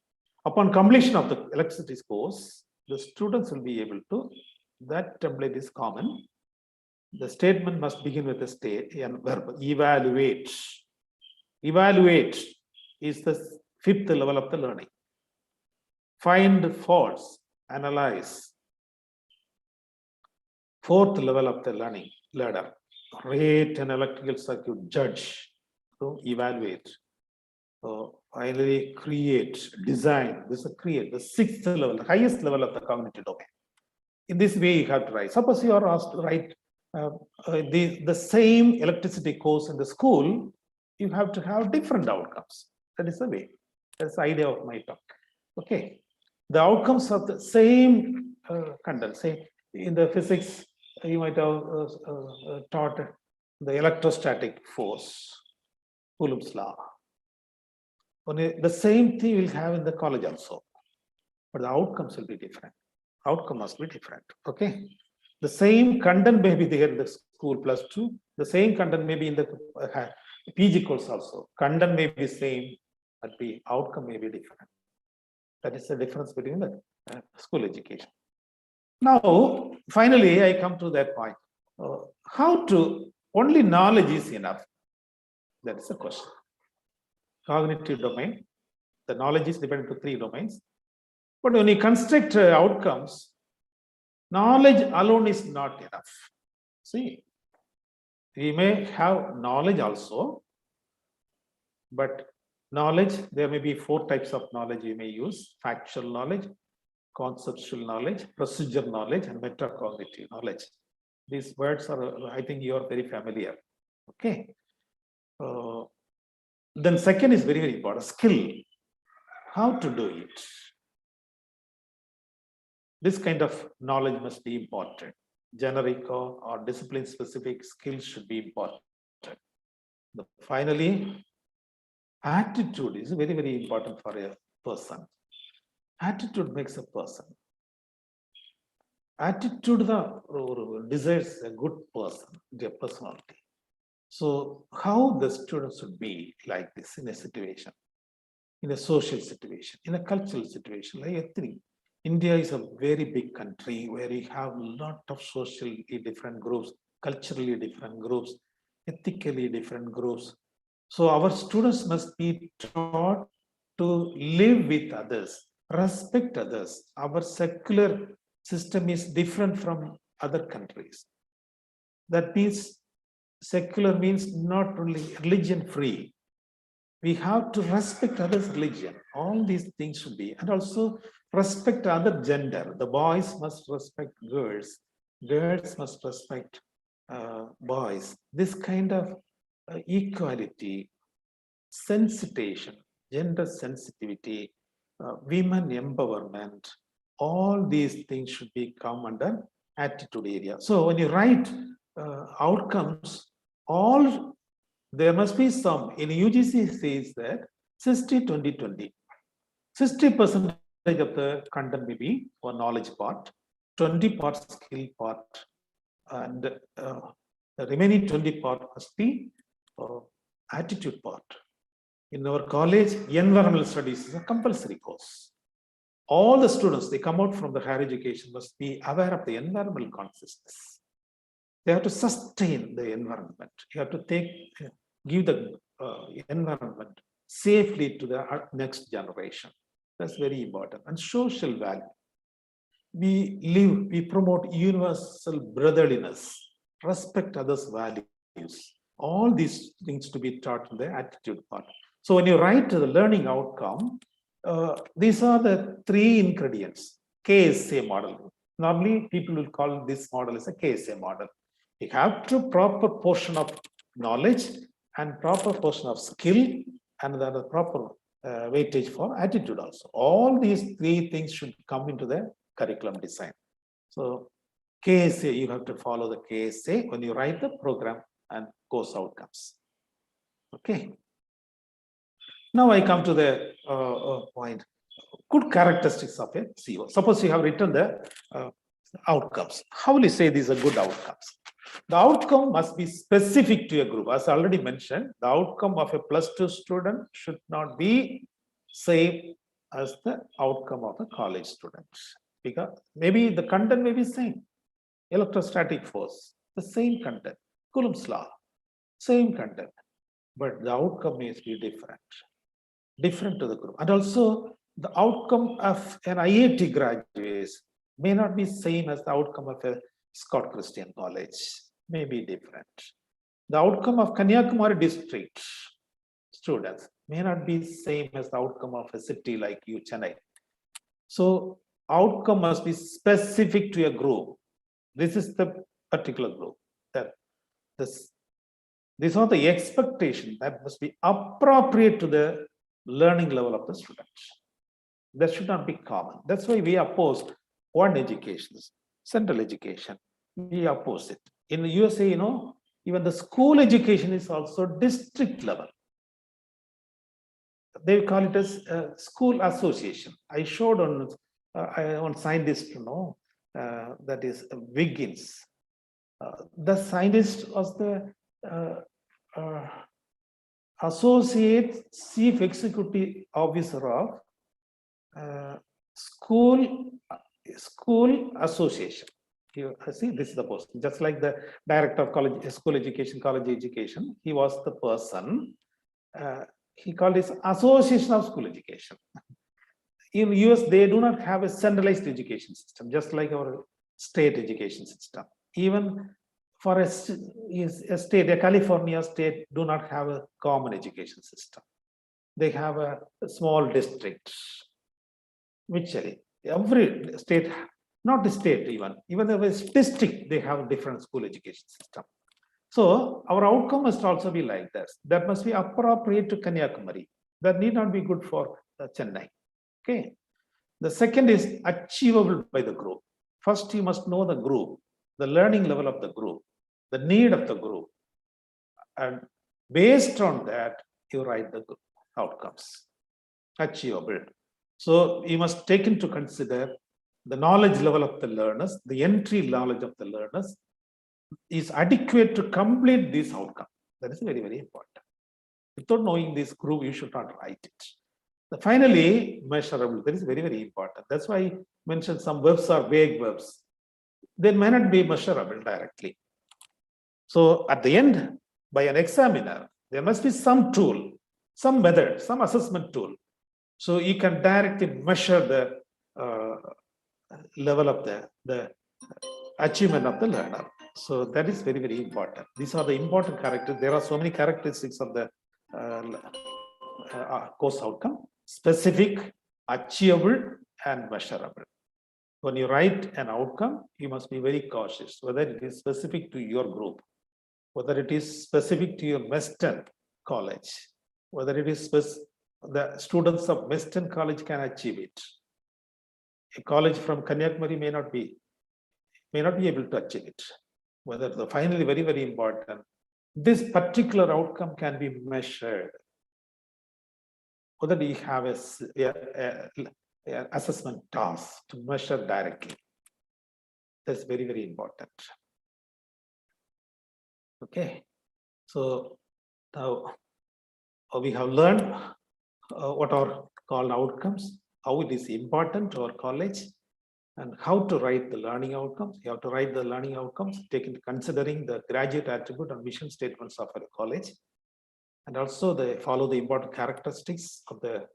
Upon completion of the electricity course, the students will be able to, that template is common. The statement must begin with a verb, evaluate. Evaluate is the 5th level of the learning. Find faults, analyze. 4th level of the learning ladder. Rate an electrical circuit, judge. So evaluate. So finally, create, design. This is create, the 6th level, the highest level of the cognitive domain. In this way, you have to write. Suppose you are asked to write the same electricity course in the school, you have to have different outcomes. That is the way. That's the idea of my talk. Okay. The outcomes of the same content. Say in the physics, you might have taught the electrostatic force, Coulomb's law. Only the same thing will have in the college also, but the outcomes will be different. Outcome must be different. Okay. The same content may be there in the school +2. The same content may be in the PG course also. Content may be same, but the outcome may be different. That is the difference between the school education. Now, finally, I come to that point. How to, only knowledge is enough? That is the question. Cognitive domain, the knowledge is divided into 3 domains. But when you construct outcomes, knowledge alone is not enough. See, we may have knowledge also, but knowledge, there may be 4 types of knowledge you may use: factual knowledge, conceptual knowledge, procedure knowledge, and metacognitive knowledge. These words are, I think you are very familiar. Okay. Then second is very, very important, skill. How to do it. This kind of knowledge must be important. Generic or discipline specific skills should be important. Finally, attitude is very, very important for a person. Attitude makes a person. Attitude desires a good person, their personality. So how the students should be like this in a situation, in a social situation, in a cultural situation, like ethnic. India is a very big country where we have a lot of socially different groups, culturally different groups, ethically different groups. So our students must be taught to live with others, respect others. Our secular system is different from other countries. That means secular means not only religion free. We have to respect others' religion. All these things should be, and also respect other gender. The boys must respect girls. Girls must respect boys. This kind of equality, sensitization, gender sensitivity, women empowerment, all these things should be come under attitude area. So when you write outcomes, all there must be some. In UGC says that 60-20-20. 60% of the content may be for knowledge part, 20% skill part, and the remaining 20% must be attitude part. In our college, environmental studies is a compulsory course. All the students, they come out from the higher education, must be aware of the environmental consciousness. They have to sustain the environment. You have to give the environment safely to the next generation. That's very important. And social value. We promote universal brotherliness, respect others' values. All these things to be taught in the attitude part. So when you write the learning outcome, these are the 3 ingredients. KSA model. Normally, people will call this model as a KSA model. You have to proper portion of knowledge and proper portion of skill, and the proper weightage for attitude also. All these 3 things should come into the curriculum design. So KSA, you have to follow the KSA when you write the program and course outcomes. Okay. Now I come to the point. Good characteristics of a CEO. Suppose you have written the outcomes. How will you say these are good outcomes? The outcome must be specific to a group. As I already mentioned, the outcome of a +2 student should not be same as the outcome of a college student. Because maybe the content may be same. Electrostatic force, the same content. Coulomb's law, same content. But the outcome may be different to the group. And also the outcome of an IIT graduate may not be same as the outcome of a Scott Christian College, may be different. The outcome of Kanyakumari district students may not be same as the outcome of a city like Chennai. So outcome must be specific to a group. This is the particular group. That this These are the expectations that must be appropriate to the learning level of the student. That should not be common. That's why we opposed one education, central education. We oppose it. In the USA, you know, even the school education is also district level. They call it as school association. I showed on scientist, you know, that is Wiggins. The scientist was the associate chief executive officer of school association. You see, this is the post. Just like the director of college, school education, college education, he was the person. He called this Association of School Education. In US, they do not have a centralized education system, just like our state education system. Even for a state, a California state, do not have a common education system. They have a small district, which every state, not the state even the district, they have a different school education system. So our outcome must also be like this. That must be appropriate to Kanyakumari. That need not be good for Chennai. Okay. The second is achievable by the group. First, you must know the group, the learning level of the group, the need of the group. And based on that, you write the outcomes. Achievable. So you must take into consider the knowledge level of the learners, the entry knowledge of the learners is adequate to complete this outcome. That is very, very important. Without knowing this group, you should not write it. Finally, measurable. That is very, very important. That's why I mentioned some verbs are vague verbs. They may not be measurable directly. So at the end, by an examiner, there must be some tool, some method, some assessment tool. So you can directly measure the level of the achievement of the learner. So that is very, very important. These are the important characteristics. There are so many characteristics of the course outcome: specific, achievable, and measurable. When you write an outcome, you must be very cautious, whether it is specific to your group, whether it is specific to your Western college, whether it is the students of Western college can achieve it. A college from Kanyakumari may not be able to achieve it. Whether the finally very, very important, this particular outcome can be measured. Whether we have a assessment task to measure directly. That's very, very important. Okay. So now we have learned what are called outcomes, how it is important to our college, and how to write the learning outcomes. You have to write the learning outcomes, taking considering the graduate attribute and mission statements of a college, and also they follow the important characteristics of the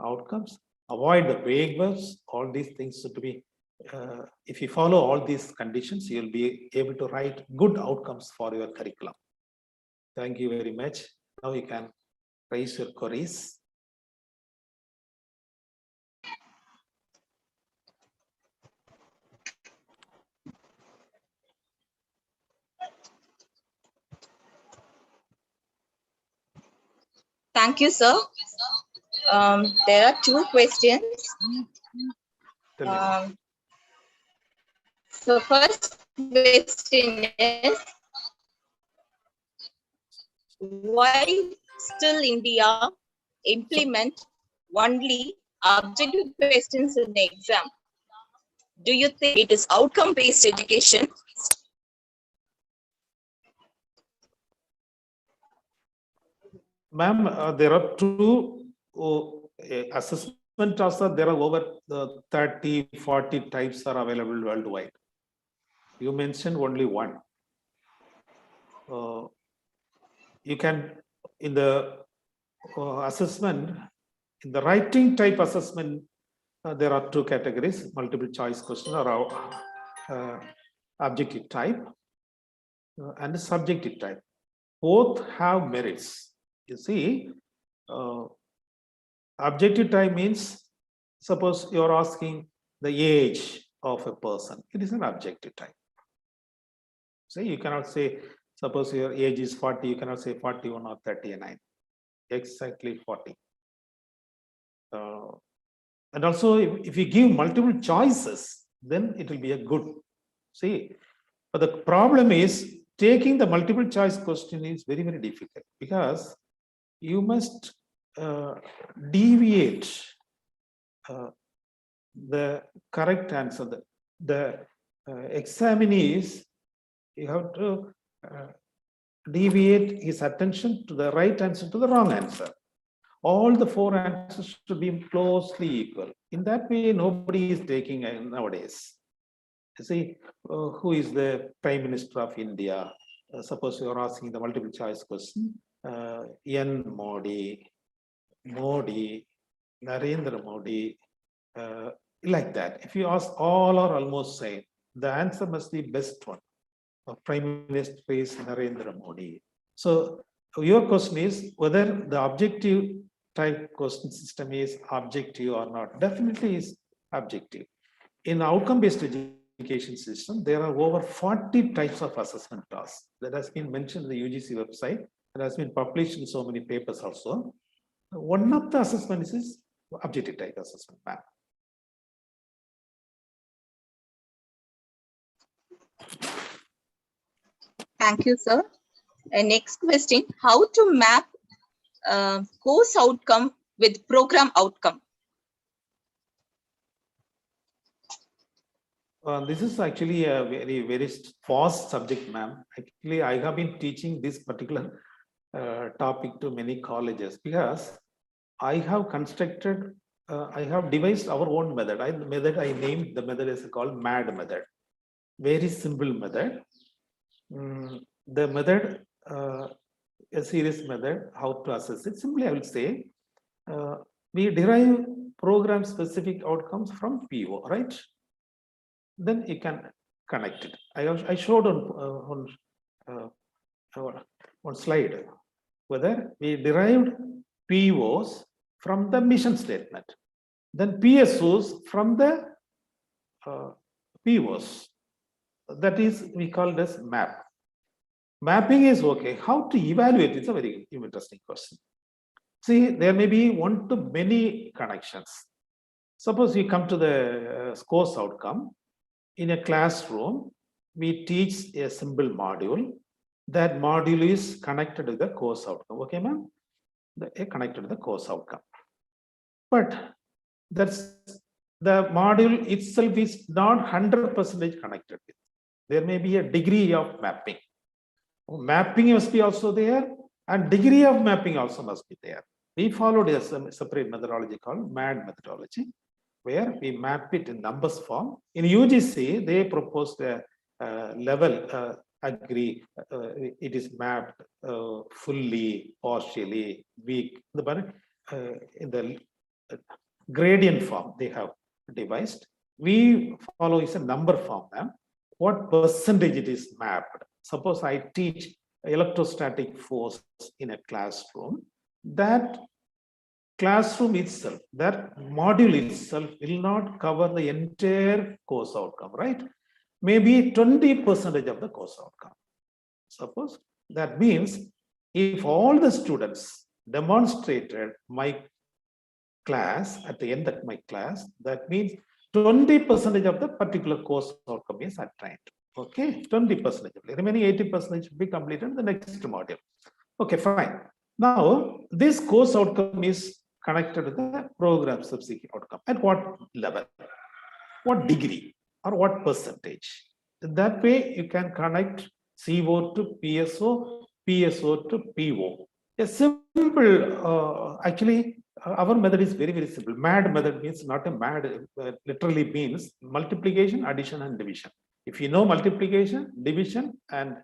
outcomes. Avoid the vague verbs. All these things to be. If you follow all these conditions, you'll be able to write good outcomes for your curriculum. Thank you very much. Now you can raise your queries. Thank you, sir. There are two questions. So first question is, why still India implement only objective questions in the exam? Do you think it is outcome-based education? Ma'am, there are two assessment also. There are over 30, 40 types are available worldwide. You mentioned only one. You can, in the assessment, in the writing type assessment, there are two categories: multiple choice question or objective type and subjective type. Both have merits. You see, objective type means, suppose you're asking the age of a person. It is an objective type. So you cannot say Suppose your age is 40, you cannot say 41 or 39. Exactly 40. And also, if you give multiple choices, then it will be a good. See, but the problem is taking the multiple choice question is very, very difficult because you must deviate the correct answer. The examinees, you have to deviate his attention to the right answer to the wrong answer. All the four answers should be closely equal. In that way, nobody is taking nowadays. You see, who is the Prime Minister of India? Suppose you are asking the multiple choice question. N. Modi, Narendra Modi, like that. If you ask all or almost same, the answer must be best one. Prime Minister is Narendra Modi. So your question is whether the objective type question system is objective or not. Definitely is objective. In outcome-based education system, there are over 40 types of assessment tasks that has been mentioned in the UGC website and has been published in so many papers also. One of the assessments is objective type assessment map. Thank you, sir. And next question, how to map course outcome with program outcome? This is actually a very, very vast subject, ma'am. Actually, I have been teaching this particular topic to many colleges because I have constructed, I have devised our own method. I named the method is called MAD method. Very simple method. The method, a serious method, how to assess it. Simply, I will say, we derive program specific outcomes from PO, right? Then you can connect it. I showed on slide whether we derived POs from the mission statement, then PSOs from the POs. That is, we call this map. Mapping is okay. How to evaluate? It's a very interesting question. See, there may be one to many connections. Suppose you come to the course outcome. In a classroom, we teach a simple module. That module is connected to the course outcome. Okay, ma'am? Connected to the course outcome. But that's the module itself is not 100% connected. There may be a degree of mapping. Mapping must be also there, and degree of mapping also must be there. We followed a separate methodology called MAD methodology, where we map it in numbers form. In UGC, they proposed a level, agree, it is mapped fully, partially, weak. In the gradient form they have devised. We follow is a number form, ma'am. What percentage it is mapped? Suppose I teach electrostatic force in a classroom, that classroom itself, that module itself will not cover the entire course outcome, right? Maybe 20% of the course outcome. Suppose that means if all the students demonstrated my class at the end of my class, that means 20% of the particular course outcome is attained. Okay, 20%. The remaining 80% should be completed in the next module. Okay, fine. Now, this course outcome is connected to the program specific outcome. At what level? What degree? Or what percentage? That way, you can connect CO to PSO, PSO to PO. A simple, actually, our method is very, very simple. MAD method means not a MAD, literally means multiplication, addition, and division. If you know multiplication, division, and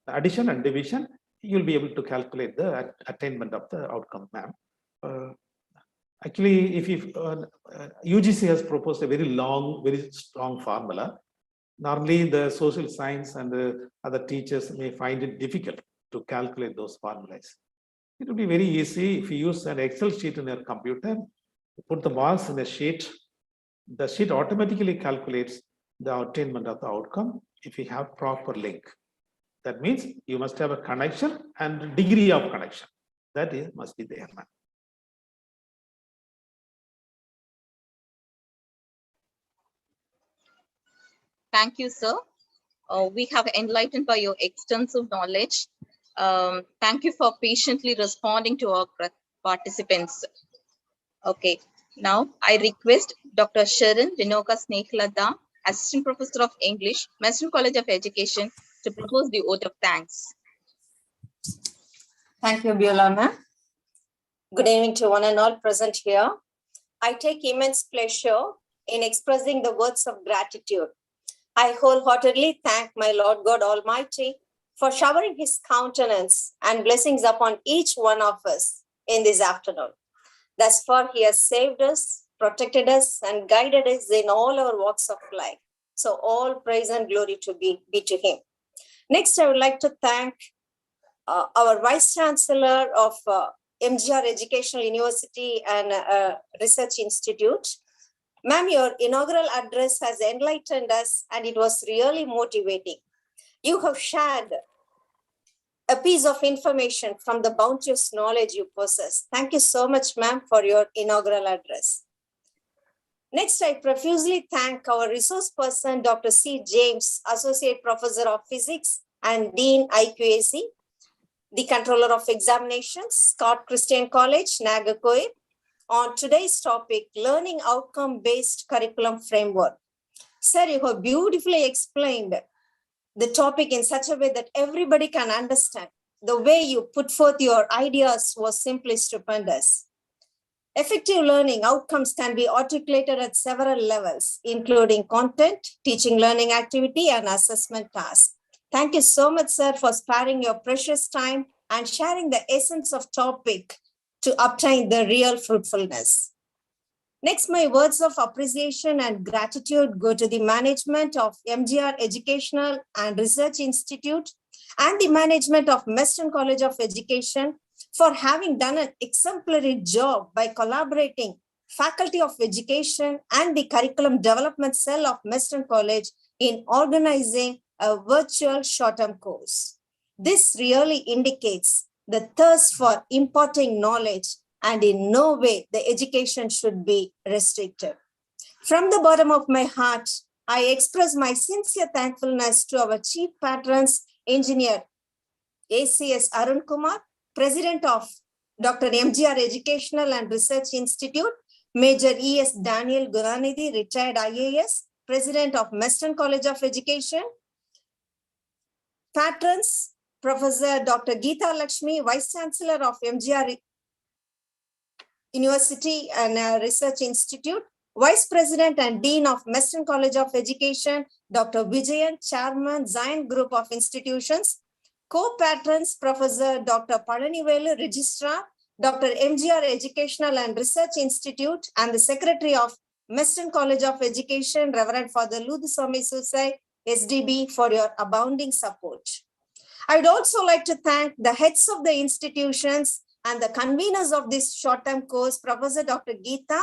addition and division, you'll be able to calculate the attainment of the outcome, ma'am. Actually, if UGC has proposed a very long, very strong formula, normally the social science and the other teachers may find it difficult to calculate those formulas. It will be very easy if you use an Excel sheet in your computer, put the marks in a sheet, the sheet automatically calculates the attainment of the outcome if you have proper link. That means you must have a connection and degree of connection. That is must be there. Thank you, sir. We have enlightened by your extensive knowledge. Thank you for patiently responding to our participants. Okay, now I request Dr. Sharon Vinoka Snekhlada, Assistant Professor of English, Western College of Education, to propose the vote of thanks. Thank you, Beulah ma'am. Good evening to one and all present here. I take immense pleasure in expressing the words of gratitude. I wholeheartedly thank my Lord God Almighty for showering his countenance and blessings upon each one of us in this afternoon. Thus far, he has saved us, protected us, and guided us in all our walks of life. So all praise and glory to be to him. Next, I would like to thank our Vice Chancellor of MGR Educational University and Research Institute. Ma'am, your inaugural address has enlightened us and it was really motivating. You have shared a piece of information from the bounteous knowledge you possess. Thank you so much, ma'am, for your inaugural address. Next, I profusely thank our resource person, Dr. C. James, Associate Professor of Physics and Dean IQAC, the Controller of Examinations, Scott Christian College, Nagarkoil, on today's topic, Learning Outcome-Based Curriculum Framework. Sir, you have beautifully explained the topic in such a way that everybody can understand. The way you put forth your ideas was simply stupendous. Effective learning outcomes can be articulated at several levels, including content, teaching learning activity, and assessment tasks. Thank you so much, sir, for sparing your precious time and sharing the essence of topic to obtain the real fruitfulness. Next, my words of appreciation and gratitude go to the management of MGR Educational and Research Institute and the management of Western College of Education for having done an exemplary job by collaborating Faculty of Education and the Curriculum Development Cell of Western College in organizing a virtual short-term course. This really indicates the thirst for imparting knowledge, and in no way the education should be restricted. From the bottom of my heart, I express my sincere thankfulness to our Chief Patrons, Engineer ACS Arun Kumar, President of Dr.MGR Educational and Research Institute, Major E.S. Daniel Guranidhi, retired IAS, President of Western College of Education, Patrons, Professor Dr. Geeta Lakshmi, Vice Chancellor of MGR University and Research Institute, Vice President and Dean of Western College of Education, Dr. Vijayan, Chairman, Zion Group of Institutions, co-patrons, Professor Dr. Palanivelu, Registrar, Dr. MGR Educational and Research Institute, and the Secretary of Western College of Education, Reverend Father Luduswami Susai, SDB, for your abounding support. I would also like to thank the heads of the institutions and the conveners of this short-term course, Professor Dr. Geeta,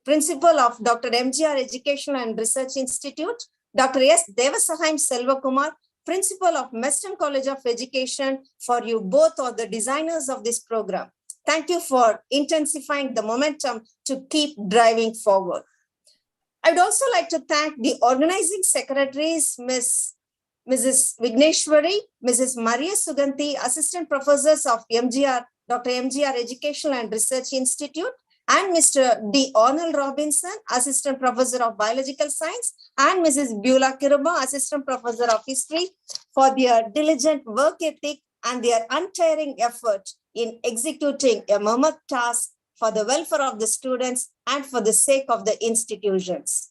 Principal of Dr. MGR Educational and Research Institute, Dr. S. Devasahayam Selvakumar, Principal of Western College of Education, for you both are the designers of this program. Thank you for intensifying the momentum to keep driving forward. I would also like to thank the organizing secretaries, Mrs. Vigneshwari, Mrs. Maria Suganti, Assistant Professors of MGR, Dr. MGR Educational and Research Institute, and Mr. D. Arnold Robinson, Assistant Professor of Biological Science, and Mrs. Beulah Kiruba, Assistant Professor of History, for their diligent work ethic and their untiring effort in executing a mammoth task for the welfare of the students and for the sake of the institutions.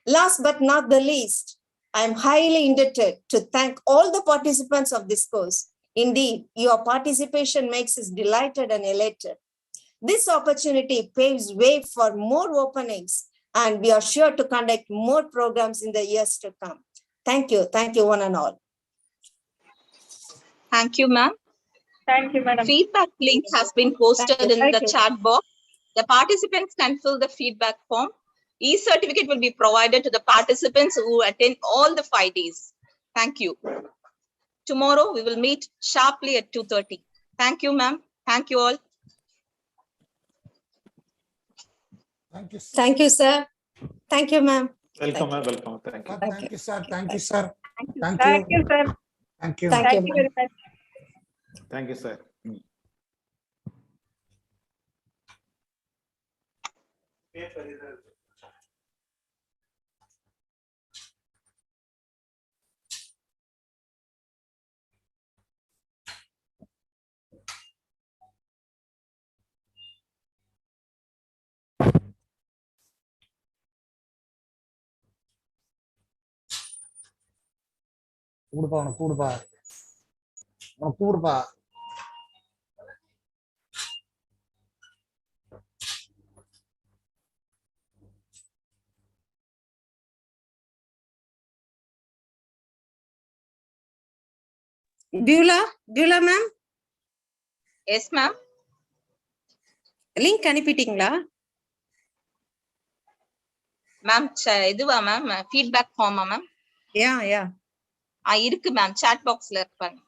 Last but not the least, I am highly indebted to thank all the participants of this course. Indeed, your participation makes us delighted and elated. This opportunity paves way for more openings, and we are sure to conduct more programs in the years to come. Thank you. Thank you, one and all. Thank you, ma'am. Thank you, madam. Feedback link has been posted in Thank the you. chat box. The participants can fill the feedback form. E-certificate will be provided to the participants who attend all the 5 days. Thank you. Tomorrow we will meet sharply at 2:30. Thank you, ma'am. Thank you all. Thank you. Sir. Thank you, sir. Thank you, ma'am. Welcome, ma'am. Welcome. Thank you. Thank you, sir. Thank you, sir. Thank you. Thank Thank you. you, sir. Thank you. Thank you, Thank you ma'am. very much. Thank you, sir. கூடுப்பா உனக்கு கூடுப்பா உனக்கு கூடுப்பா Beulah ma'am, Yes, ma'am. link அனுப்பிட்டீங்களா? Ma'am, இதுவா ma'am? Feedback form, ma'am? Yeah. இருக்கு ma'am. Chat boxல இருப்பாங்க.